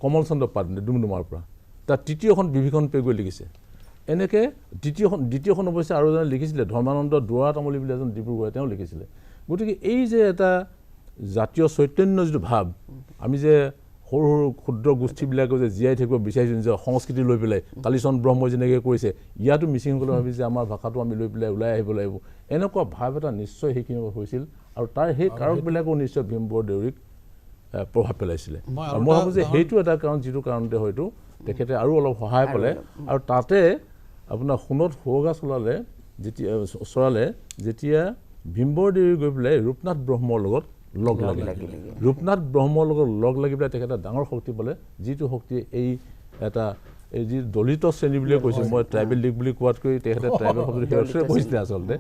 কমল চন্দ্ৰ পাট ডুমডুমাৰ পৰা তাৰ তৃতীয়খন বিভীষণ পেগুৱে লিখিছে এনেকৈ দ্বিতীয়খন অৱশ্যে আৰু এজনে লিখিছিলে ধৰ্মানন্দ দুৱৰা তামুলী বুলি এজন ডিব্ৰুগড়ে তেওঁ লিখিছিলে গতিকে এই যে এটা জাতীয় চৈতন্য যিটো ভাৱ আমি যে সৰু সৰু ক্ষুদ্ৰ গোষ্ঠীবিলাকে যে জীয়াই থাকিব বিচাৰিছোঁ নিজৰ সংস্কৃতি লৈ পেলাই কালিচৰণ ব্ৰহ্মই যেনেকৈ কৈছে ইয়াতো মিচিংসকলে ভাবিছে আমাৰ ভাষাটো আমি লৈ পেলাই ওলাই আহিব লাগিব এনেকুৱা ভাৱ এটা নিশ্চয় সেইখিনি হৈছিল আৰু তাৰ সেই কাৰকবিলাকো নিশ্চয় ভীমবৰ দেউৰীক প্ৰভাৱ পেলাইছিলে মই আৰু মই ভাবোঁ যে সেইটো এটা কাৰণ যিটো কাৰণতে হয়তো তেখেতে আৰু অলপ সহায় পালে আৰু তাতে আপোনাৰ সোণত সুৱগা চলালে যেতিয়া ভীমবৰদেউৰী গৈ পেলাই ৰূপনাথ ব্ৰহ্মৰ লগত লগ লাগিলে ৰূপনাথ ব্ৰহ্মৰ লগত লগ লাগি পেলাই তেখেতে ডাঙৰ শক্তি পালে যিটো শক্তিয়ে এই যি দলিত শ্ৰেণী বুলিয়ে কৈছোঁ মই ট্ৰাইবেল লীগ বুলি কোৱাতকৈ তেখেতে ট্ৰাইবেল শব্দটো সেইটোৱে কৈছিলে আচলতে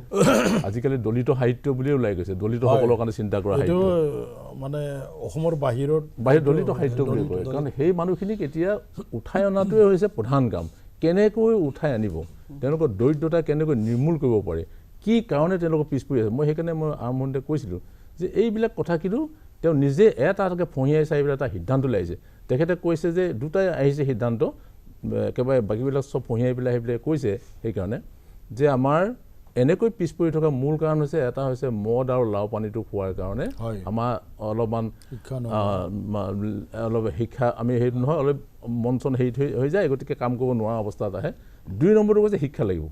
আজিকালি দলিত সাহিত্য বুলিয়ে ওলাই গৈছে দলিতসকলৰ কাৰণে চিন্তা কৰা সাহিত্য মানে অসমৰ বাহিৰত দলিত সাহিত্য বুলি কয় কাৰণ সেই মানুহখিনিক এতিয়া উঠাই অনাটোৱে হৈছে প্ৰধান কাম কেনেকৈ উঠাই আনিব তেওঁলোকৰ দৰিদ্ৰতা কেনেকৈ নিৰ্মূল কৰিব পাৰে কি কাৰণে তেওঁলোকৰ পিছ পৰি আছে মই সেইকাৰণে মই আৰম্ভণিতে কৈছিলোঁ যে এইবিলাক কথা কিন্তু তেওঁ নিজে এটাকৈ ফঁহিয়াই চাই পেলাই এটা সিদ্ধান্ত লৈ আহিছে তেখেতে কৈছে যে দুটাই আহিছে সিদ্ধান্ত একেবাৰে বাকীবিলাক চব ফঁহিয়াই পেলাই আহি পেলাই কৈছে সেইকাৰণে যে আমাৰ এনেকৈ পিছ পৰি থকা মূল কাৰণ হৈছে এটা হৈছে মদ আৰু লাও পানীটো খোৱাৰ কাৰণে আমাৰ অলপমান অলপ শিক্ষা আমি সেইটো নহয় অলপ মন চন হেৰি হৈ যায় গতিকে কাম কৰিব নোৱাৰা অৱস্থাত আহে 2 নম্বৰটো কৈছে শিক্ষা লাগিব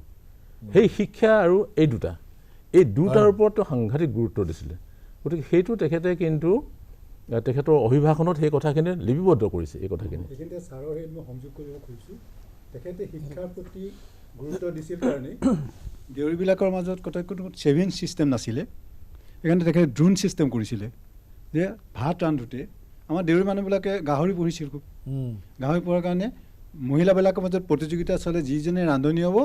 সেই শিক্ষা আৰু এই দুটাৰ ওপৰতো সাংঘাতিক গুৰুত্ব দিছিলে গতিকে সেইটো তেখেতে কিন্তু তেখেতৰ অভিভাষণত সেই কথাখিনি লিপিবদ্ধ কৰিছে এই কথাখিনি এইখিনিতে ছাৰৰ সেই মই সংযোগ কৰিব খুজিছোঁ তেখেতে শিক্ষাৰ প্ৰতি গুৰুত্ব দিছিল কাৰণে দেউৰীবিলাকৰ মাজত কোনো ছেভিং ছিষ্টেম নাছিলে সেইকাৰণে তেখেতে ড্ৰোন ছিষ্টেম কৰিছিলে যে ভাত ৰান্ধোতে আমাৰ দেউৰী মানুহবিলাকে গাহৰি পুহিছিল খুব গাহৰি পোহাৰ কাৰণে মহিলাবিলাকৰ মাজত প্ৰতিযোগিতা চলে যিজনে ৰান্ধনি হ'ব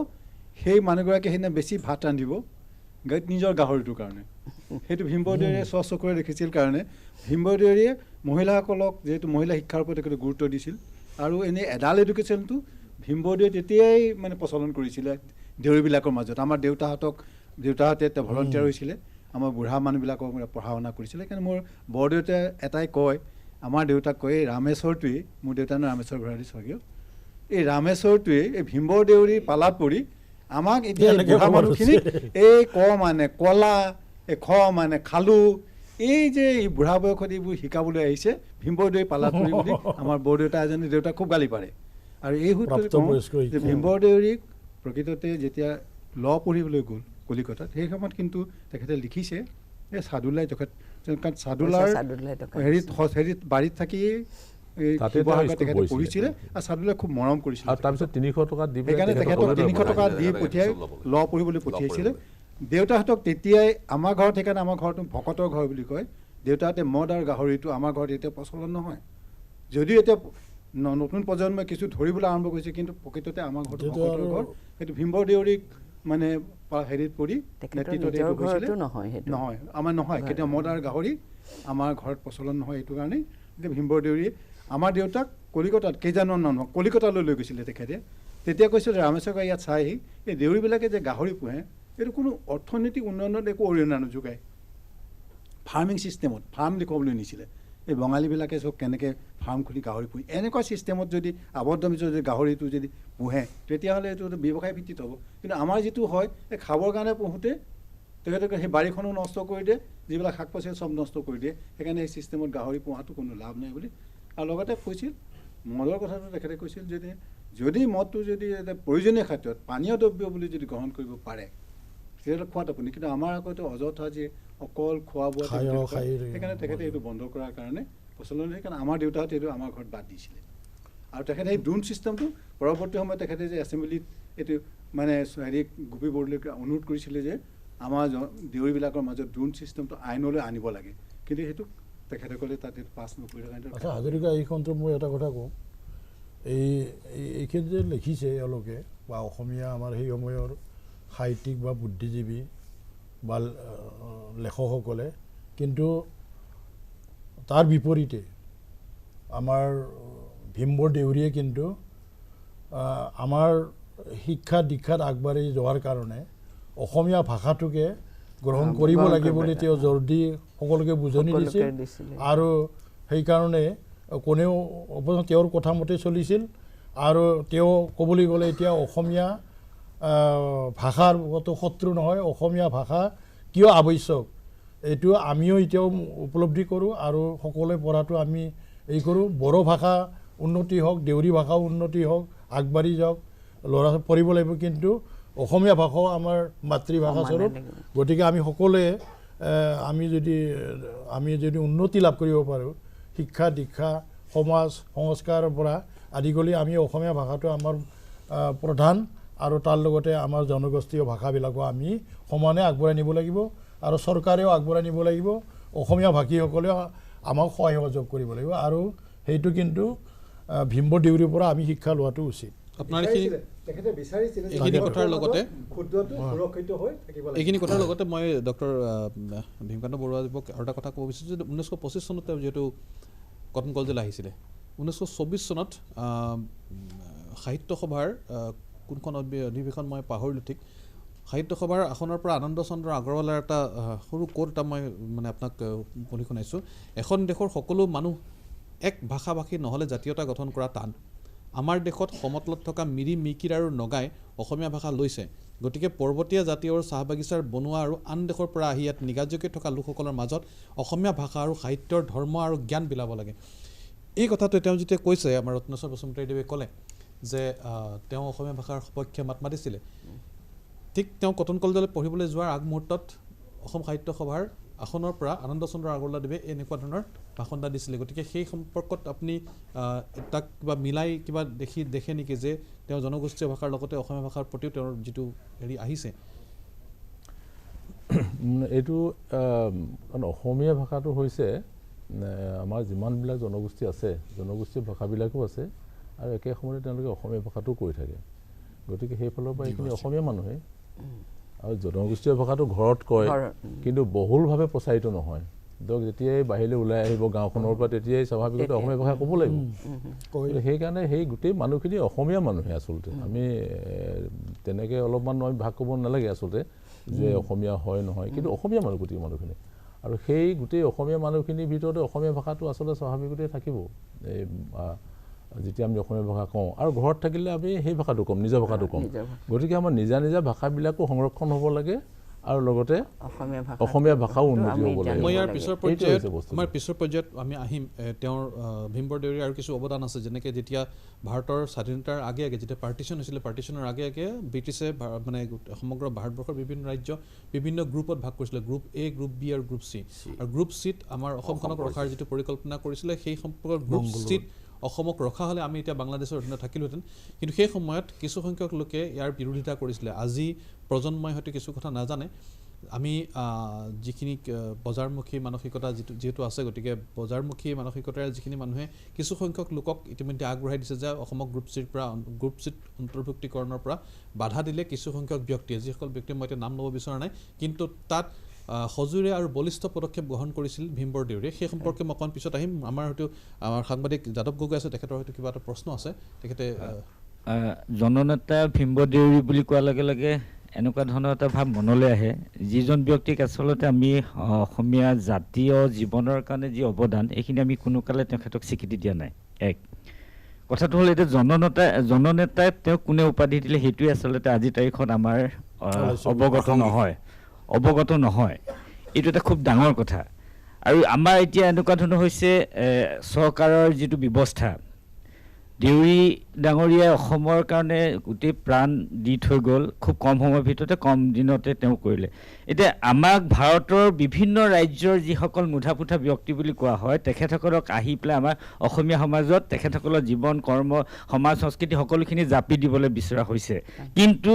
সেই মানুহগৰাকীয়ে সেইদিনা বেছি ভাত ৰান্ধিব নিজৰ গাহৰিটোৰ কাৰণে সেইটো ভীমবৰদেউৰীয়ে চকুৰে দেখিছিল কাৰণে ভীমবৰদেউৰীয়ে মহিলাসকলক যিহেতু মহিলা শিক্ষাৰ ওপৰত তেখেতে গুৰুত্ব দিছিল আৰু এনেই এডাল এডুকেশ্যনটো ভীমবৰদেউৰীয়ে তেতিয়াই মানে প্ৰচলন কৰিছিলে দেউৰীবিলাকৰ মাজত আমাৰ দেউতাহঁতে ভলণ্টিয়াৰ হৈছিলে আমাৰ বুঢ়া মানুহবিলাকক পঢ়া শুনা কৰিছিলে সেইকাৰণে মোৰ বৰদেউতাই এটাই কয় আমাৰ দেউতাক কয় এই ৰামেশ্বৰটোৱেই মোৰ দেউতাৰ নাম ৰামেশ্বৰ ভৰালী স্বৰ্গীয় এই ৰামেশ্বৰটোৱে এই ভীমবৰদেউৰীৰ পালাত পৰি আমাক এতিয়া বুঢ়া মানুহখিনিক এই মানে কলা এই মানে খালো এই যে এই বুঢ়া বয়সত এইবোৰ শিকাবলৈ আহিছে ভীমবৰদেউৰী পালাত পৰি বুলি আমাৰ বৰদেউতা এজনী দেউতাক খুব গালি পাৰে আৰু এই সূত্ৰে যে ভীমবৰদেউৰীক প্ৰকৃততে যেতিয়া ল পঢ়িবলৈ গ'ল কলিকতাত সেই সময়ত কিন্তু তেখেতে লিখিছে এই চাদুলাই কাৰণ চাদুলাৰ হেৰিত বাৰীত থাকি তেখেতে পঢ়িছিলে আৰু চাদুলাই খুব মৰম কৰিছিলে তাৰপিছত 300 টকা দি সেইকাৰণে তেখেতক 300 টকা দি পঠিয়াই ল পঢ়িবলৈ পঠিয়াইছিলে দেউতাহঁতক তেতিয়াই আমাৰ ঘৰত সেইকাৰণে আমাৰ ঘৰটো ভকতৰ ঘৰ বুলি কয় দেউতাহঁতে মদ আৰু গাহৰিটো আমাৰ ঘৰত এতিয়া প্ৰচলন নহয় যদিও এতিয়া নতুন প্ৰজন্মই কিছু ধৰিবলৈ আৰম্ভ কৰিছে কিন্তু প্ৰকৃততে আমাৰ ঘৰটো ভকতৰ ঘৰ সেইটো ভীমবৰদেউৰীক মানে হেৰিত পৰি নহয় আমাৰ নহয় কেতিয়া মদ আৰু গাহৰি আমাৰ ঘৰত প্ৰচলন নহয় এইটো কাৰণেই এতিয়া ভীমবৰদেউৰীয়ে আমাৰ দেউতাক কলিকতাত কেইজনমান মানুহ কলিকতালৈ লৈ গৈছিলে তেখেতে তেতিয়া কৈছিল ৰামেশ্বৰক ইয়াত চাই আহি এই দেউৰীবিলাকে যে গাহৰি পোহে এইটো কোনো অৰ্থনৈতিক উন্নয়নত একো অৰিহণা নোযোগায় ফাৰ্মিং ছিষ্টেমত ফাৰ্ম দেখুৱাবলৈ নিছিলে এই বঙালীবিলাকে চব কেনেকৈ ফাৰ্ম খুলি গাহৰি পুহি এনেকুৱা ছিষ্টেমত যদি আবদ্ধ ভিতৰত যদি গাহৰিটো যদি পোহে তেতিয়াহ'লে এইটো ব্যৱসায় ভিত্তিত হ'ব কিন্তু আমাৰ যিটো হয় এই খাবৰ কাৰণে পোহোঁতে তেখেতলোকে সেই বাৰীখনো নষ্ট কৰি দিয়ে যিবিলাক শাক পাচলি চব নষ্ট কৰি দিয়ে সেইকাৰণে সেই ছিষ্টেমত গাহৰি পোহাটো কোনো লাভ নাই বুলি আৰু লগতে কৈছিল মদৰ কথাটো তেখেতে কৈছিল যে যদি মদটো যদি এটা প্ৰয়োজনীয় খাদ্যত পানীয় দ্ৰব্য বুলি যদি গ্ৰহণ কৰিব পাৰে তেতিয়াহ'লে খোৱাত আপুনি কিন্তু আমাৰ আকৌ অযথা যে অকল খোৱা বোৱা সেইকাৰণে তেখেতে এইটো বন্ধ কৰাৰ কাৰণে প্ৰচলন সেইকাৰণে আমাৰ দেউতাহঁতে এইটো আমাৰ ঘৰত বাদ দিছিলে আৰু তেখেতে সেই ড্ৰোন ছিষ্টেমটো পৰৱৰ্তী সময়ত তেখেতে যে এছেম্বলিত এইটো মানে হেৰি গোপী বৰদলৈকে অনুৰোধ কৰিছিলে যে আমাৰ দেউৰীবিলাকৰ মাজত ড্ৰোন ছিষ্টেমটো আইনলৈ আনিব লাগে কিন্তু সেইটো তেখেতে ক'লে তাত পাছ নকৰিলে আচ্ছা হাজৰিকা এইখনটো মই এটা কথা কওঁ এইখিনি যে লিখিছে এওঁলোকে বা অসমীয়া আমাৰ সেই সময়ৰ সাহিত্যিক বা বুদ্ধিজীৱী বা লেখকসকলে কিন্তু তাৰ বিপৰীতে আমাৰ ভীমবৰদেউৰীয়ে কিন্তু আমাৰ শিক্ষা দীক্ষাত আগবাঢ়ি যোৱাৰ কাৰণে অসমীয়া ভাষাটোকে গ্ৰহণ কৰিব লাগে বুলি তেওঁ জোৰ দি সকলোকে বুজনি দিছিল আৰু সেইকাৰণে কোনেও তেওঁৰ কথা মতে চলিছিল আৰু তেওঁ ক'বলৈ গ'লে এতিয়া অসমীয়া ভাষাৰ কতো শত্ৰু নহয় অসমীয়া ভাষা কিয় আৱশ্যক এইটো আমিও এতিয়াও উপলব্ধি কৰোঁ আৰু সকলোৱে পঢ়াটো আমি এই কৰোঁ বড়ো ভাষা উন্নতি হওক দেউৰী ভাষাও উন্নতি হওক আগবাঢ়ি যাওক ল'ৰা পঢ়িব লাগিব কিন্তু অসমীয়া ভাষাও আমাৰ মাতৃভাষা স্বৰূপ গতিকে আমি সকলোৱে আমি যদি উন্নতি লাভ কৰিব পাৰোঁ শিক্ষা দীক্ষা সমাজ সংস্কাৰৰ পৰা আদি কৰি আমি অসমীয়া ভাষাটো আমাৰ প্ৰধান আৰু তাৰ লগতে আমাৰ জনগোষ্ঠীয় ভাষাবিলাকো আমি সমানে আগবঢ়াই নিব লাগিব আৰু চৰকাৰেও আগবঢ়াই নিব লাগিব অসমীয়া ভাষীসকলেও আমাক সহায় সহযোগ কৰিব লাগিব আৰু সেইটো কিন্তু ভীমবৰ দেউৰীৰ পৰা আমি শিক্ষা লোৱাটো উচিত আপোনাৰ তেখেতে বিচাৰিছিলে এইখিনি কথাৰ লগতে ক্ষুদ্ৰটো সুৰক্ষিত হৈ থাকিব লাগিব এইখিনি কথাৰ লগতে মই ডক্টৰ ভীমকান্ত বৰুৱাদেৱক আৰু এটা কথা ক'ব বিচাৰিছোঁ যে 1925 চনত তেওঁ যিহেতু কটন কলেজলৈ আহিছিলে 1924 চনত সাহিত্য সভাৰ কোনখন অধিৱেশন মই পাহৰিলোঁ ঠিক সাহিত্য সভাৰ আসনৰ পৰা আনন্দ চন্দ্ৰ আগৰৱালাৰ এটা সৰু কোট এটা মই মানে আপোনাক পঢ়ি শুনাইছোঁ এখন দেশৰ সকলো মানুহ এক ভাষা ভাষী নহ'লে জাতীয়তা গঠন কৰা টান আমাৰ দেশত সমতলত থকা মিৰি মিকিৰ আৰু নগাই অসমীয়া ভাষা লৈছে গতিকে পৰ্বতীয়া জাতি আৰু চাহ বাগিচাৰ বনোৱা আৰু আন দেশৰ পৰা আহি ইয়াত নিগাজীয়কৈ থকা লোকসকলৰ মাজত অসমীয়া ভাষা আৰু সাহিত্যৰ ধৰ্ম আৰু জ্ঞান বিলাব লাগে এই কথাটো তেওঁ যেতিয়া কৈছে আমাৰ ৰত্নেশ্বৰ বসুমতাৰীদেৱে ক'লে যে তেওঁ অসমীয়া ভাষাৰ সপক্ষে মাত মাতিছিলে ঠিক তেওঁ কটন কলেজলৈ পঢ়িবলৈ যোৱাৰ আগমুহূৰ্তত অসম সাহিত্য সভাৰ আসনৰ পৰা আনন্দ চন্দ্ৰ আগৰৱালাদেৱে এনেকুৱা ধৰণৰ ভাষণ এটা দিছিলে গতিকে সেই সম্পৰ্কত আপুনি তাক কিবা মিলাই কিবা দেখে নেকি যে তেওঁ জনগোষ্ঠীয় ভাষাৰ লগতে অসমীয়া ভাষাৰ প্ৰতিও তেওঁৰ যিটো হেৰি আহিছে এইটো কাৰণ অসমীয়া ভাষাটো হৈছে আমাৰ যিমানবিলাক জনগোষ্ঠী আছে জনগোষ্ঠীয় ভাষাবিলাকো আছে আৰু একে সময়তে তেওঁলোকে অসমীয়া ভাষাটো কৈ থাকে গতিকে সেইফালৰ পৰা এইখিনি অসমীয়া মানুহে আৰু জনগোষ্ঠীয় ভাষাটো ঘৰত কয় কিন্তু বহুলভাৱে প্ৰচাৰিত নহয় ধৰক যেতিয়াই বাহিৰলৈ ওলাই আহিব গাঁওখনৰ পৰা তেতিয়াই স্বাভাৱিকতে অসমীয়া ভাষা ক'ব লাগিব সেইকাৰণে সেই গোটেই মানুহখিনি অসমীয়া মানুহে আচলতে আমি তেনেকৈ অলপমান আমি ভাগ ক'ব নালাগে আচলতে যে অসমীয়া হয় নহয় কিন্তু অসমীয়া মানুহ গোটেই মানুহখিনি আৰু সেই গোটেই অসমীয়া মানুহখিনিৰ ভিতৰতে অসমীয়া ভাষাটো আচলতে স্বাভাৱিকতে থাকিব এই যেতিয়া আমি অসমীয়া ভাষা কওঁ আৰু ঘৰত থাকিলে আমি সেই ভাষাটো ক'ম নিজৰ ভাষাটো ক'ম গতিকে আমাৰ নিজা নিজা ভাষাবিলাকো সংৰক্ষণ হ'ব লাগে আৰু লগতে অসমীয়া ভাষাও উন্নতি হ'ব লাগে মই ইয়াৰ পিছৰ পৰ্যায়ত আমি আহিম তেওঁৰ ভীমবৰ দেউৰীৰ আৰু কিছু অৱদান আছে যেনেকৈ যেতিয়া ভাৰতৰ স্বাধীনতাৰ আগে আগে যেতিয়া পাৰ্টিশ্যন হৈছিলে পাৰ্টিশ্যনৰ আগে আগে ব্ৰিটিছে মানে সমগ্ৰ ভাৰতবৰ্ষৰ বিভিন্ন ৰাজ্য বিভিন্ন গ্ৰুপত ভাগ কৰিছিলে গ্ৰুপ এ গ্ৰুপ বি আৰু গ্ৰুপ চি আৰু গ্ৰুপ চিত আমাৰ অসমখনক ৰখাৰ যিটো পৰিকল্পনা কৰিছিলে সেই সম্পৰ্কত গ্ৰুপ চিত অসমক ৰখা হ'লে আমি এতিয়া বাংলাদেশৰ অধীনত থাকিলোহেঁতেন কিন্তু সেই সময়ত কিছু সংখ্যক লোকে ইয়াৰ বিৰোধিতা কৰিছিলে আজি প্ৰজন্মই হয়তো কিছু কথা নাজানে আমি যিখিনি বজাৰমুখী মানসিকতা যিহেতু আছে গতিকে বজাৰমুখী মানসিকতাৰ যিখিনি মানুহে কিছু সংখ্যক লোকক ইতিমধ্যে আগবঢ়াই দিছে যে অসমক গ্ৰুপ চিত অন্তৰ্ভুক্তিকৰণৰ পৰা বাধা দিলে কিছু সংখ্যক ব্যক্তিয়ে যিসকল ব্যক্তিয়ে মই এতিয়া নাম ল'ব বিচৰা নাই কিন্তু তাত সজোৰে আৰু বলিষ্ঠ পদক্ষেপ গ্ৰহণ কৰিছিল ভীমবৰ দেউৰীয়ে সেই সম্পৰ্কে মই অকণ পিছত আহিম আমাৰ হয়তো আমাৰ সাংবাদিক যাদৱ গগৈ আছে তেখেতৰ হয়তো কিবা এটা প্ৰশ্ন আছে তেখেতে জননেতা ভীমবৰ দেউৰী বুলি কোৱাৰ লগে লগে এনেকুৱা ধৰণৰ এটা ভাৱ মনলৈ আহে যিজন ব্যক্তিক আচলতে আমি অসমীয়া জাতীয় জীৱনৰ কাৰণে যি অৱদান এইখিনি আমি কোনো কালে তেখেতক স্বীকৃতি দিয়া নাই এক কথাটো হ'ল এতিয়া জননেতাই তেওঁক কোনে উপাধি দিলে সেইটোৱে আচলতে আজিৰ তাৰিখত আমাৰ অৱগত নহয় এইটো এটা খুব ডাঙৰ কথা আৰু আমাৰ এতিয়া এনেকুৱা ধৰণৰ হৈছে চৰকাৰৰ যিটো ব্যৱস্থা দেউৰী ডাঙৰীয়াই অসমৰ কাৰণে গোটেই প্ৰাণ দি থৈ গ'ল খুব কম সময়ৰ ভিতৰতে কম দিনতে তেওঁ কৰিলে এতিয়া আমাক ভাৰতৰ বিভিন্ন ৰাজ্যৰ যিসকল মুধাপুঠা ব্যক্তি বুলি কোৱা হয় তেখেতসকলক আহি পেলাই আমাৰ অসমীয়া সমাজত তেখেতসকলৰ জীৱন কৰ্ম সমাজ সংস্কৃতি সকলোখিনি জাপি দিবলৈ বিচৰা হৈছে কিন্তু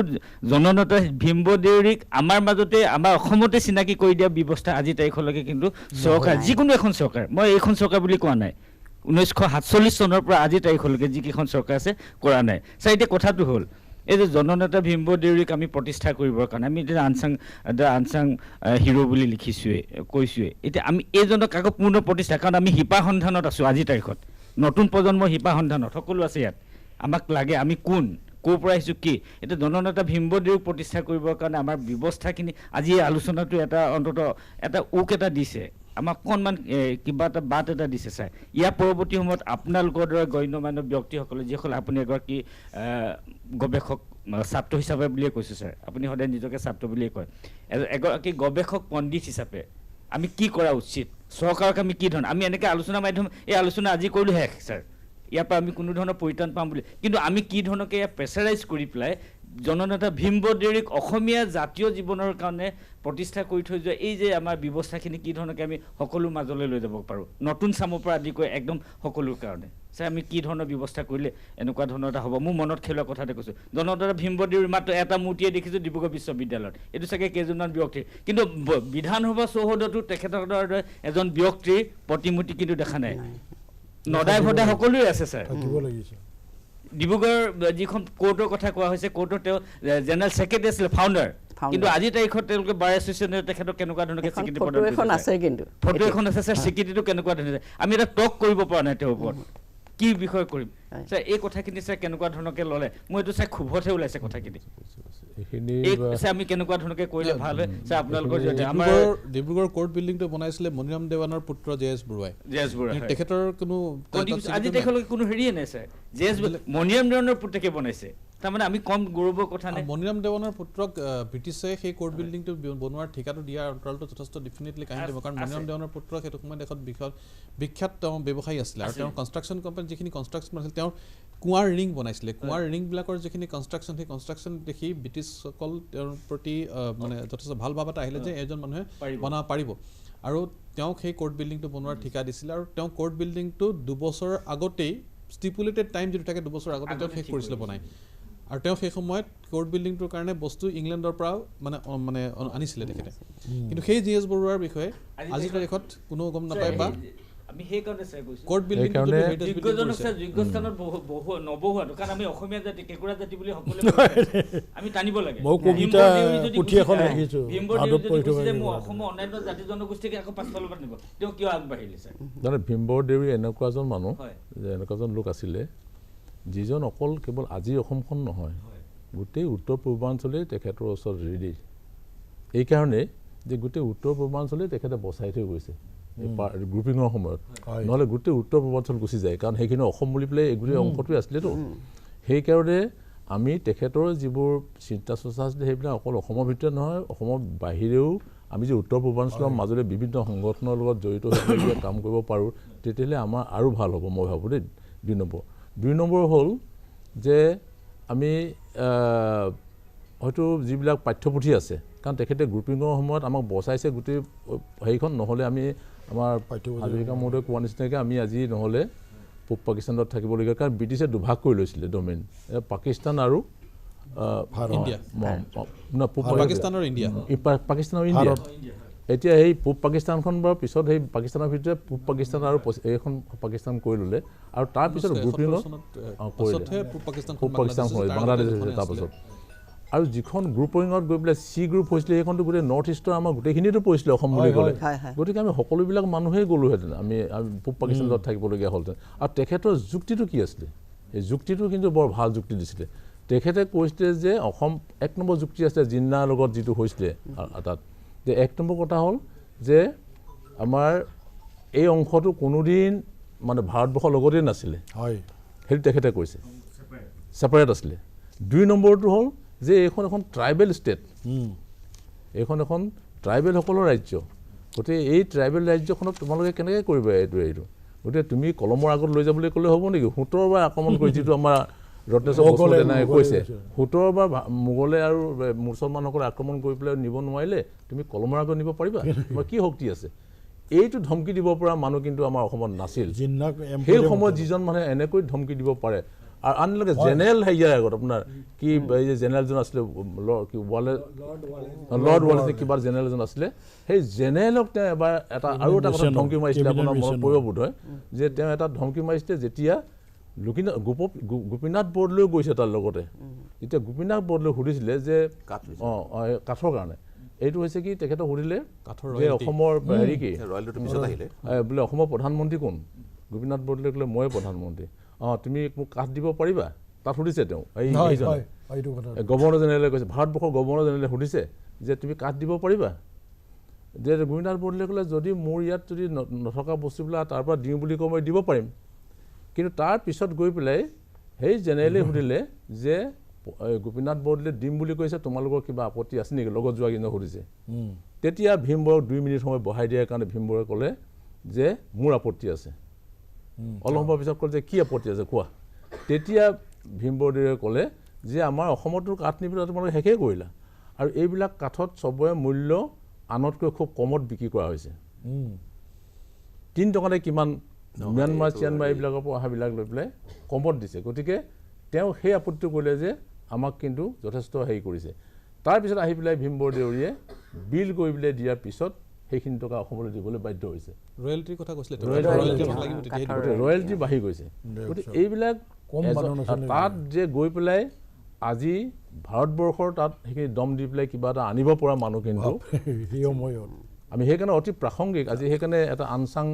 জননেতা ভীমবৰ দেউৰীক আমাৰ মাজতে আমাৰ অসমতে চিনাকি কৰি দিয়া ব্যৱস্থা আজি তাৰিখলৈকে কিন্তু চৰকাৰ যিকোনো এখন চৰকাৰ মই এইখন চৰকাৰ বুলি কোৱা নাই 1947 চনৰ পৰা আজি তাৰিখলৈকে যিকেইখন চৰকাৰ আছে কৰা নাই চাই এতিয়া কথাটো হ'ল এই যে জননেতা ভীমবৰ দেউৰীক আমি প্ৰতিষ্ঠা কৰিবৰ কাৰণে আমি এতিয়া আনচাং হিৰো বুলি লিখিছোঁৱে কৈছোঁৱে এতিয়া আমি এইজনক আকৌ পূৰ্ণ প্ৰতিষ্ঠা কাৰণ আমি শিপা সন্ধানত আছোঁ আজি তাৰিখত নতুন প্ৰজন্মৰ শিপা সন্ধানত সকলো আছে ইয়াত আমাক লাগে আমি কোন ক'ৰ পৰা আহিছোঁ কি এতিয়া জননেতা ভীমবৰ দেউৰীক প্ৰতিষ্ঠা কৰিবৰ কাৰণে আমাৰ ব্যৱস্থাখিনি আজি এই আলোচনাটো এটা অন্ততঃ এটা উক এটা দিছে আমাক অকণমান কিবা এটা বাট এটা দিছে ছাৰ ইয়াৰ পৰৱৰ্তী সময়ত আপোনালোকৰ দৰে গণ্যমান্য ব্যক্তিসকলে যিসকল আপুনি এগৰাকী গৱেষক ছাত্ৰ হিচাপে বুলিয়ে কৈছোঁ ছাৰ আপুনি সদায় নিজকে ছাত্ৰ বুলিয়ে কয় এগৰাকী গৱেষক পণ্ডিত হিচাপে আমি কি কৰা উচিত চৰকাৰক আমি কি ধৰণৰ আমি এনেকৈ আলোচনা মাধ্যম এই আলোচনা আজি কৰিলোঁ শেষ ছাৰ ইয়াৰ পৰা আমি কোনো ধৰণৰ পৰিত্ৰাণ পাম বুলি কিন্তু আমি কি ধৰণকে ইয়াত প্ৰেছাৰাইজ কৰি পেলাই জননেতা ভীম বৰদেউৰীক অসমীয়া জাতীয় জীৱনৰ কাৰণে প্ৰতিষ্ঠা কৰি থৈ যোৱা এই যে আমাৰ ব্যৱস্থাখিনি কি ধৰণকে আমি সকলো মাজলৈ লৈ যাব পাৰোঁ নতুন চামৰ পৰা আদি কৰি একদম সকলোৰ কাৰণে আমি কি ধৰণৰ ব্যৱস্থা কৰিলে এনেকুৱা ধৰণৰ এটা হ'ব মোৰ মনত খেলোৱা কথাতে কৈছোঁ জননেতা ভীম বৰদেউৰীৰ মাত্ৰ এটা মূৰ্তিয়ে দেখিছোঁ ডিব্ৰুগড় বিশ্ববিদ্যালয়ত এইটো চাগে কেইজনমান ব্যক্তিৰ কিন্তু বিধানসভা চৌহদতো তেখেতৰ দৰে এজন ব্যক্তিৰ প্ৰতিমূৰ্তি কিন্তু দেখা নাই নদাই ভদাই সকলোৱে আছে ছাৰ ডিব্ৰুগড় যিখন কোৰ্টৰ কথা কোৱা হৈছে কোৰ্টৰ তেওঁ জেনেৰেল ছেক্ৰেটাৰী আছিলে ফাউণ্ডাৰ কিন্তু আজি তাৰিখত তেওঁলোকে বাৰ এছ'চিয়েশ্যনে তেখেতক কেনেকুৱা ধৰণে স্বীকৃতি প্ৰদান কৰিছে ফটো এখন আছে ছাৰ স্বীকৃতিটো কেনেকুৱা ধৰণে আমি এটা টক কৰিব পৰা নাই তেওঁৰ ওপৰত কি বিষয় কৰিম ছাৰ এই কথাখিনি ছাৰ কেনেকুৱা ধৰণকে ল'লে মই এইটো চাই ক্ষোভতহে ওলাইছে কথাখিনি আমি কেনেকুৱা ধৰণকে কৰিলে ভাল হয় ছাৰ আপোনালোকৰ জৰিয়তে আমাৰ ডিব্ৰুগড় কোৰ্ট বিল্ডিংটো বনাইছিলে মণিৰাম দেৱানৰ পুত্ৰ জে.এছ. বৰুৱাই তেখেতৰ কোনো আজি তেখেতলৈকে কোনো হেৰিয়ে নাই ছাৰ জে.এছ. মণিৰাম দেৱানৰ পুতেকে বনাইছে তাৰমানে আমি কম গৌৰৱৰ কথা নাই মণিৰাম দেৱানৰ পুত্ৰক ব্ৰিটিছে সেই কোৰ্ট বিল্ডিংটো বনোৱাৰ ঠিকাটো দিয়াৰ অন্তৰালটো যথেষ্ট ডেফিনেটলি কাহিনী দিব কাৰণ মণিৰাম দেৱানৰ পুত্ৰক সেইটো সময়ত দেশত বিখ্যাত তেওঁ ব্যৱসায়ী আছিলে আৰু তেওঁৰ কনষ্ট্ৰাকশ্যন কোম্পানী যিখিনি কনষ্ট্ৰাকশ্যন আছিল তেওঁৰ কুঁৱাৰ ৰিং বনাইছিলে কুঁৱাৰ ৰিংবিলাকৰ যিখিনি কনষ্ট্ৰাকশ্যন সেই কনষ্ট্ৰাকশ্যন দেখি ব্ৰিটিছসকল তেওঁৰ প্ৰতি মানে যথেষ্ট ভাল ভাৱ এটা আহিলে যে এজন মানুহে বনাব পাৰিব আৰু তেওঁক সেই কোৰ্ট বিল্ডিংটো বনোৱাৰ ঠিকা দিছিলে আৰু তেওঁ কোৰ্ট বিল্ডিংটো 2 বছৰ আগতেই ষ্টিপুলেটেড টাইম যিটো থাকে 2 বছৰ আগতে তেওঁ শেষ কৰিছিলে বনাই আৰু তেওঁ সেই সময়ত কোৰ্ট বিল্ডিংটোৰ কাৰণে বস্তু ইংলেণ্ডৰ পৰা মানে আনিছিলে তেখেতে কিন্তু সেই জে.এছ. বৰুৱাৰ বিষয়ে আজিৰ তাৰিখত কোনো গম নাপায় বা আমি সেইকাৰণে চাই কৈছোঁ কোৰ্ট বিল্ডিংটো যোগ্য স্থানত নবহুৱাটো কাৰণ আমি অসমীয়া জাতি কেঁকুৰা জাতি বুলি সকলোৱে আমি টানিব লাগে মই অসমৰ অন্যান্য জাতি জনগোষ্ঠীক আকৌ পাছফালৰ পৰা নিব তেওঁ কিয় আগবাঢ়িলে ছাৰ মানে ভীম বৰদেউৰী এনেকুৱা এজন মানুহ যে এনেকুৱা এজন লোক আছিলে যিজন অকল কেৱল আজি অসমখন নহয় গোটেই উত্তৰ পূৰ্বাঞ্চলেই তেখেতৰ ওচৰত ৰেডি এইকাৰণে যে গোটেই উত্তৰ পূৰ্বাঞ্চলেই তেখেতে বচাই থৈ গৈছে গ্ৰুপিঙৰ সময়ত নহ'লে গোটেই উত্তৰ পূৰ্বাঞ্চল গুচি যায় কাৰণ সেইখিনি অসম বুলি পেলাই গোটেই অংশটোৱে আছিলেতো সেইকাৰণে আমি তেখেতৰ যিবোৰ চিন্তা চৰ্চা আছিলে সেইবিলাক অকল অসমৰ ভিতৰত নহয় অসমৰ বাহিৰেও আমি যে উত্তৰ পূৰ্বাঞ্চলৰ মাজতে বিভিন্ন সংগঠনৰ লগত জড়িত হৈ কাম কৰিব পাৰোঁ তেতিয়াহ'লে আমাৰ আৰু ভাল হ'ব মই ভাবোঁ দেই 2 নম্বৰ হ'ল যে আমি হয়তো যিবিলাক পাঠ্যপুথি আছে কাৰণ তেখেতে গ্ৰুপিঙৰ সময়ত আমাক বচাইছে গোটেই হেৰিখন নহ'লে আমি আমাৰ হাজৰিকা মহোদয়ে কোৱা নিচিনাকৈ আমি আজি নহ'লে পূব পাকিস্তানত থাকিবলগীয়া কাৰণ ব্ৰিটিছে দুভাগ কৰি লৈছিলে ডমেইন পাকিস্তান আৰু পাকিস্তানৰ ইণ্ডিয়া এতিয়া সেই পূব পাকিস্তানখন বাৰু পিছত সেই পাকিস্তানৰ ভিতৰত পূব পাকিস্তান আৰু এইখন পাকিস্তান কৰি ল'লে আৰু তাৰপিছত গ্ৰুপিঙত পূব পাকিস্তান হ'ল বাংলাদেশ হৈছে তাৰপাছত আৰু যিখন গ্ৰুপিঙত গৈ পেলাই চি গ্ৰুপ হৈছিলে সেইখনতো গোটেই নৰ্থ ইষ্টৰ আমাৰ গোটেইখিনিতো পৰিছিলে অসম বুলি ক'লে গতিকে আমি সকলোবিলাক মানুহেই গ'লোহেঁতেন আমি পূব পাকিস্তানত থাকিবলগীয়া হ'লহেঁতেন আৰু তেখেতৰ যুক্তিটো কি আছিলে এই যুক্তিটো কিন্তু বৰ ভাল যুক্তি দিছিলে তেখেতে কৈছিলে যে অসম 1 নম্বৰ যুক্তি আছিলে জিন্নাৰ লগত যিটো হৈছিলে তাত যে 1 নম্বৰ কথা হ'ল যে আমাৰ এই অংশটো কোনোদিন মানে ভাৰতবৰ্ষৰ লগতেই নাছিলে সেইটো তেখেতে কৈছে ছেপাৰেট আছিলে 2 নম্বৰটো হ'ল যে এইখন এখন ট্ৰাইবেল ষ্টেট এইখন এখন ট্ৰাইবেলসকলৰ ৰাজ্য গতিকে এই ট্ৰাইবেল ৰাজ্যখনক তোমালোকে কেনেকৈ কৰিবা এইটো গতিকে তুমি কলমৰ আগত লৈ যাবলৈ ক'লে হ'ব নেকি 17 বাৰ আক্ৰমণ কৰি যিটো আমাৰ ৰত্নেশ্বৰ বসুদেৱাই কৈছে 17 বাৰ মোগলে আৰু মুছলমানসকলে আক্ৰমণ কৰি পেলাই নিব নোৱাৰিলে তুমি কলমৰ আগত নিব পাৰিবা তোমাৰ কি শক্তি আছে এইটো ধমকি দিব পৰা মানুহ কিন্তু আমাৰ অসমত নাছিল সেই সময়ত যিজন মানুহে এনেকৈ ধমকি দিব পাৰে আৰু আনলগে জেনেৰেল হেৰিয়াৰ আগত আপোনাৰ কি এই যে জেনেৰেলজন আছিলে লৰ্ড ৱালেছে কিবা জেনেৰেল এজন আছিলে সেই জেনেৰেলক তেওঁ এবাৰ এটা আৰু এটা কথা ধমকি মাৰিছিলে আপোনাৰ মনত পৰিব বোধ হয় যে তেওঁ এটা ধমকি মাৰিছিলে যেতিয়া গোপীনাথ বৰদলৈ গৈছে তাৰ লগতে এতিয়া গোপীনাথ বৰদলৈ সুধিছিলে যে কাঠৰ কাৰণে এইটো হৈছে কি তেখেতক সুধিলে যে অসমৰ হেৰি কি বোলে অসমৰ প্ৰধানমন্ত্ৰী কোন গোপীনাথ বৰদলৈ ক'লে ময়ে প্ৰধানমন্ত্ৰী তুমি মোক কাঠ দিব পাৰিবা তাত সুধিছে তেওঁ গভৰ্ণৰ জেনেৰেলে কৈছে ভাৰতবৰ্ষৰ গভৰ্ণৰ জেনেৰেলে সুধিছে যে তুমি কাঠ দিব পাৰিবা যে গোপীনাথ বৰদলৈ ক'লে যদি মোৰ ইয়াত যদি নথকা বস্তুবিলাক তাৰ পৰা দিওঁ বুলি কওঁ মই দিব পাৰিম কিন্তু তাৰ পিছত গৈ পেলাই সেই জেনেৰেলে সুধিলে যে গোপীনাথ বৰদলৈ দিম বুলি কৈছে তোমালোকৰ কিবা আপত্তি আছে নেকি লগত যোৱা কিন্তু সুধিছে তেতিয়া ভীম বৰক 2 মিনিট সময় বহাই দিয়াৰ কাৰণে ভীম বৰে ক'লে যে মোৰ আপত্তি আছে অলপ সময় পিছত ক'লে যে কি আপত্তি আছে কোৱা তেতিয়া ভীম বৰদেউৰীয়ে ক'লে যে আমাৰ অসমতো কাঠ নি পেলাই তোমালোকে শেষেই কৰিলা আৰু এইবিলাক কাঠত চবৰে মূল্য আনতকৈ খুব কমত বিক্ৰী কৰা হৈছে 3 টকাতে কিমান ম্যানমাৰ চ্যানমাৰ এইবিলাকৰ পৰা অহাবিলাক লৈ পেলাই কমত দিছে গতিকে তেওঁ সেই আপত্তি কৰিলে যে আমাক কিন্তু যথেষ্ট হেৰি কৰিছে তাৰপিছত আহি পেলাই ভীমবৰ দেউৰীয়ে বিল কৰি পেলাই দিয়াৰ পিছত সেইখিনি টকা অসমলৈ দিবলৈ বাধ্য হৈছে ৰয়েলটিৰ কথা কৈছিলে ৰয়েলটি বাঢ়ি গৈছে গতিকে এইবিলাক তাত যে গৈ পেলাই আজি ভাৰতবৰ্ষৰ তাত সেইখিনি দম দি পেলাই কিবা এটা আনিব পৰা মানুহ কিন্তু আমি সেইকাৰণে অতি প্ৰাসংগিক আজি সেইকাৰণে এটা আনচাং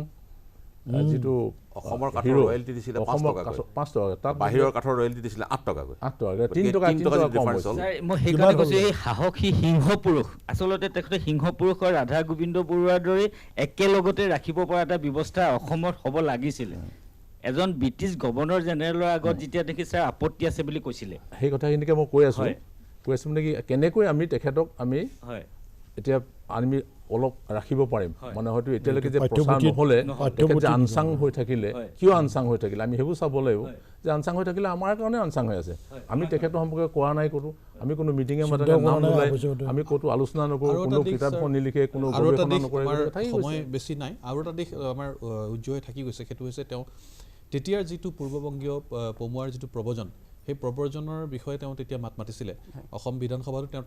যিটো অসমৰ কাঠৰ ৰয়েলটি দিছিলে 5 টকা 5 টকা তাত বাহিৰৰ কাঠৰ ৰয়েলটি দিছিলে 8 টকাকৈ 8 টকা 3 টকা কম হৈছে মই সেইকাৰণে কৈছোঁ এই সাহসী সিংহ পুৰুষ আচলতে তেখেতে সিংহ পুৰুষৰ ৰাধা গোবিন্দ বৰুৱাৰ দৰে একেলগতে ৰাখিব পৰা এটা ব্যৱস্থা অসমত হ'ব লাগিছিলে এজন ব্ৰিটিছ গভৰ্ণৰ জেনেৰেলৰ আগত যেতিয়া দেখিছে আপত্তি আছে বুলি কৈছিলে সেই কথাখিনিকে মই কৈ আছোঁ মানে কি কেনেকৈ আমি তেখেতক আমি এতিয়া আমি অলপ ৰাখিব পাৰিম মানে হয়তো এতিয়ালৈকে যে প্ৰচাৰ নহ'লে তেখেত যে আনচাং হৈ থাকিলে কিয় আনচাং হৈ থাকিলে আমি সেইবোৰ চাব লাগিব যে আনচাং হৈ থাকিলে আমাৰ কাৰণে আনচাং হৈ আছে আমি তেখেতৰ সম্পৰ্কে কোৱা নাই ক'তো আমি কোনো মিটিঙে মাতাকে নাম নোলাই আমি ক'তো আলোচনা নকৰোঁ কোনো কিতাপখন নিলিখে কোনো গৱেষণা নকৰে সময় বেছি নাই আৰু এটা দিশ আমাৰ উজ্জ্বল থাকি গৈছে সেইটো হৈছে তেওঁ তেতিয়াৰ যিটো পূৰ্ববংগীয় পমুৱাৰ যিটো প্ৰবজন সেই প্ৰবৰ্জনৰ বিষয়ে তেওঁ তেতিয়া মাত মাতিছিলে অসম বিধানসভাতো তেওঁ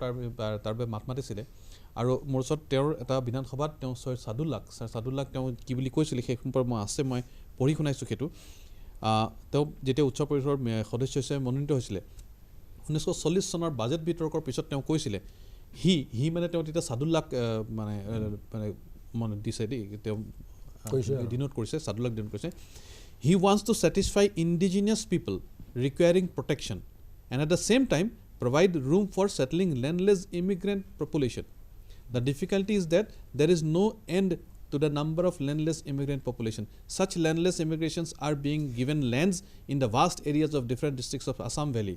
তাৰ বাবে মাত মাতিছিলে আৰু মোৰ ওচৰত তেওঁৰ এটা বিধানসভাত তেওঁ ছাৰ সাদুল্লাক তেওঁ কি বুলি কৈছিলে সেই সম্পৰ্কে মই আছে মই পঢ়ি শুনাইছোঁ সেইটো তেওঁ যেতিয়া উচ্চ পৰিষদৰ সদস্য হিচাপে মনোনীত হৈছিলে 1940 চনৰ বাজেট বিতৰ্কৰ পিছত তেওঁ কৈছিলে হি মানে তেওঁ তেতিয়া সাদুল্লাক মানে দিছে দেই তেওঁ ডিনোট কৰিছে সাদুল্লাক ডিনোট কৰিছে he wants to satisfy indigenous people requiring protection and at the same time provide room for settling landless immigrant population. The difficulty is that there is no end to the number of landless immigrant population. Such landless immigrations are being given lands in the vast areas of different districts of Assam Valley.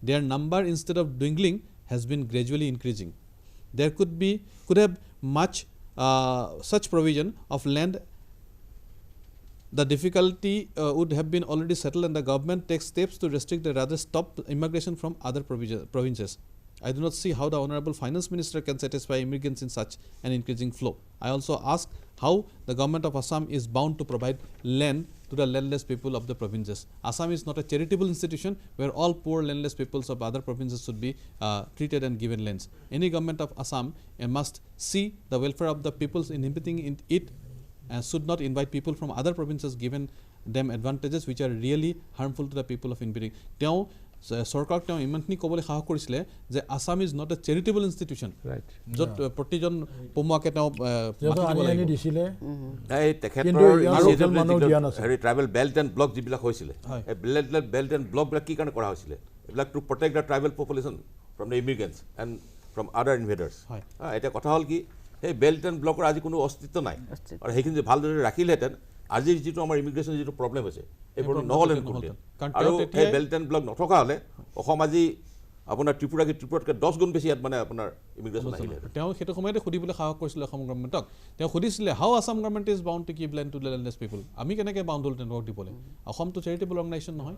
Their number instead of dwindling has been gradually increasing. There could have much such provision of land. The difficulty would have been already settled and the government takes steps to restrict or rather stop immigration from other provinces. I do not see how the Honorable Finance Minister can satisfy immigrants in such an increasing flow. I also ask how the government of Assam is bound to provide land to the landless people of the provinces. Assam is not a charitable institution where all poor landless peoples of other provinces should be treated and given lands. Any government of Assam must see the welfare of the peoples inhabiting it and should not invite people from other provinces given them advantages which are really harmful to the people of inhabiting. তেওঁ চৰকাৰক তেওঁ ইমানখিনি ক'বলৈ সাহস কৰিছিলে যে Assam is not a charitable institution য'ত প্ৰতিজন পমুৱাকে তেওঁ দিছিলে এই তেখেতৰ ট্ৰাইবেল বেল্ট এণ্ড ব্লক যিবিলাক হৈছিলে এই বেল্ট এণ্ড ব্লকবিলাক কি কাৰণে কৰা হৈছিলে এইবিলাক to protect the tribal population from the ইমিগ্ৰেণ্টছ and from আদাৰ ইনভেডাৰ্ছ এতিয়া কথা হ'ল কি সেই বেল্ট এণ্ড ব্লকৰ আজি কোনো অস্তিত্ব নাই আৰু সেইখিনি যদি ভালদৰে ৰাখিলেহেঁতেন আজিৰ যিটো আমাৰ ইমিগ্ৰেশ্যনৰ যিটো প্ৰব্লেম হৈছে এইবোৰ নহ'লেহেঁতেন আৰু সেই বেল্ট এণ্ড ব্লক নথকা হ'লে অসম আজি আপোনাৰ ত্ৰিপুৰাতকৈ 10 গুণ বেছি ইয়াত মানে আপোনাৰ ইমিগ্ৰেশ্যন আহিলে তেওঁ সেইটো সময়তে সুধিবলৈ সাহস কৰিছিলে অসম গভৰ্ণমেণ্টক তেওঁ সুধিছিলে how Assam government is bound to give land to landless people আমি কেনেকৈ বাউণ্ড হ'ল তেওঁলোকক দিবলৈ অসমটো চেৰিটেবল অৰ্গেনাইজেশ্যন নহয়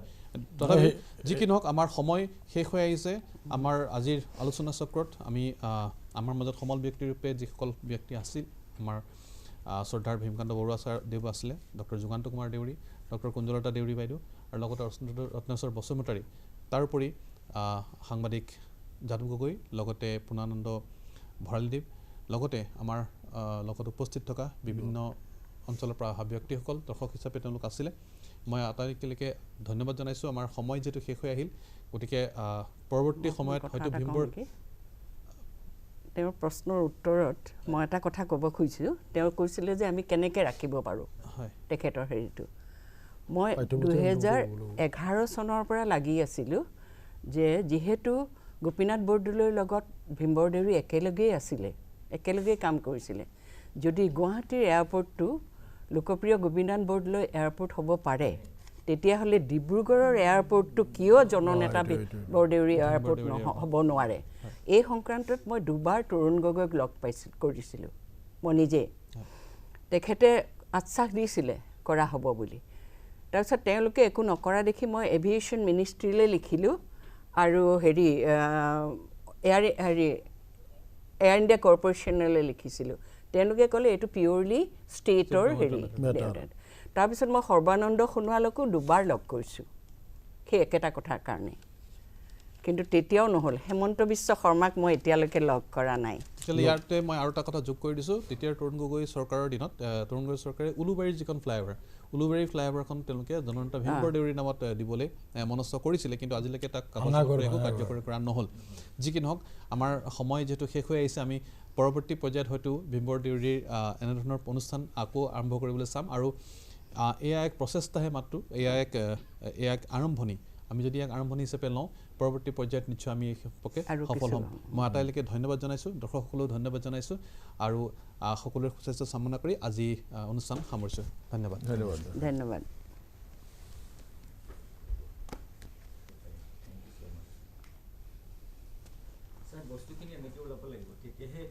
তথাপি যি কি নহওক আমাৰ সময় শেষ হৈ আহিছে আমাৰ আজিৰ আলোচনা চক্ৰত আমি আমাৰ মাজত সমল ব্যক্তিৰ ৰূপে যিসকল ব্যক্তি আছিল আমাৰ শ্ৰদ্ধাৰ ভীমকান্ত বৰুৱা ছাৰ দেৱ আছিলে ডক্টৰ যুগান্ত কুমাৰ দেউৰী ডক্টৰ কুঞ্জলতা দেউৰী বাইদেউ আৰু লগতে ৰত্নেশ্বৰ বসুমতাৰী তাৰোপৰি সাংবাদিক যাদৱ গগৈ লগতে পূৰ্ণানন্দ ভঁৰালীদেৱ লগতে আমাৰ লগত উপস্থিত থকা বিভিন্ন অঞ্চলৰ পৰা অহা ব্যক্তিসকল দৰ্শক হিচাপে তেওঁলোক আছিলে মই আটাইলৈকে ধন্যবাদ জনাইছোঁ আমাৰ সময় যিহেতু শেষ হৈ আহিল গতিকে পৰৱৰ্তী সময়ত হয়তো ভীমবৰ তেওঁৰ প্ৰশ্নৰ উত্তৰত মই এটা কথা ক'ব খুজিছোঁ তেওঁ কৈছিলে যে আমি কেনেকৈ ৰাখিব পাৰোঁ তেখেতৰ হেৰিটো মই 2011 চনৰ পৰা লাগি আছিলোঁ যে যিহেতু গোপীনাথ বৰদলৈৰ লগত ভীমবৰ দেউৰী একেলগেই কাম কৰিছিলে যদি গুৱাহাটীৰ এয়াৰপৰ্টটো লোকপ্ৰিয় গোপীনাথ বৰদলৈ এয়াৰপৰ্ট হ'ব পাৰে তেতিয়াহ'লে ডিব্ৰুগড়ৰ এয়াৰপৰ্টটো কিয় জননেতা বৰদেউৰী এয়াৰপৰ্ট হ'ব নোৱাৰে এই সংক্ৰান্তত মই দুবাৰ তৰুণ গগৈক লগ কৰিছিলোঁ মই নিজে তেখেতে আশ্বাস দিছিলে কৰা হ'ব বুলি তাৰপিছত তেওঁলোকে একো নকৰা দেখি মই এভিয়েশ্যন মিনিষ্ট্ৰীলৈ লিখিলোঁ আৰু হেৰি এয়াৰ ইণ্ডিয়া কৰ্পৰেশ্যনলৈ লিখিছিলোঁ তেওঁলোকে ক'লে এইটো পিয়'ৰলি ষ্টেটৰ হেৰি তাৰপিছত মই সৰ্বানন্দ সোণোৱালকো দুবাৰ লগ কৰিছোঁ সেই একেটা কথাৰ কাৰণে কিন্তু তেতিয়াও নহ'ল হেমন্ত বিশ্ব শৰ্মাক মই এতিয়ালৈকে লগ কৰা নাই তেতিয়াহ'লে ইয়াতে মই আৰু এটা কথা যোগ কৰি দিছোঁ তেতিয়াৰ তৰুণ গগৈ চৰকাৰৰ দিনত তৰুণ গগৈ চৰকাৰে উলুবাৰীৰ যিখন উলুবাৰী ফ্লাইঅভাৰখন তেওঁলোকে জননেতা ভীমবৰ দেউৰীৰ নামত দিবলৈ মনস্থ কৰিছিলে কিন্তু আজিলৈকে তাক একো কাৰ্যকৰী কৰা নহ'ল যি কি নহওক আমাৰ সময় যিহেতু শেষ হৈ আহিছে আমি পৰৱৰ্তী পৰ্যায়ত হয়তো ভীমবৰ দেউৰীৰ এনেধৰণৰ অনুষ্ঠান আকৌ আৰম্ভ কৰিবলৈ চাম আৰু এয়া এক প্ৰচেষ্টাহে মাত্ৰ এয়া এক আৰম্ভণি আমি যদি ইয়াক আৰম্ভণি হিচাপে লওঁ পৰৱৰ্তী পৰ্যায়ত নিশ্চয় আমি সম্পৰ্কে সফল হ'ম মই আটাইলৈকে ধন্যবাদ জনাইছোঁ দৰ্শকসকলেও ধন্যবাদ জনাইছোঁ আৰু সকলোৰে সুস্বাস্থ্য কামনা কৰি আজি অনুষ্ঠান সামৰিছোঁ ধন্যবাদ বস্তুখিনি এনেকৈ ওলাব লাগিব তেতিয়াহে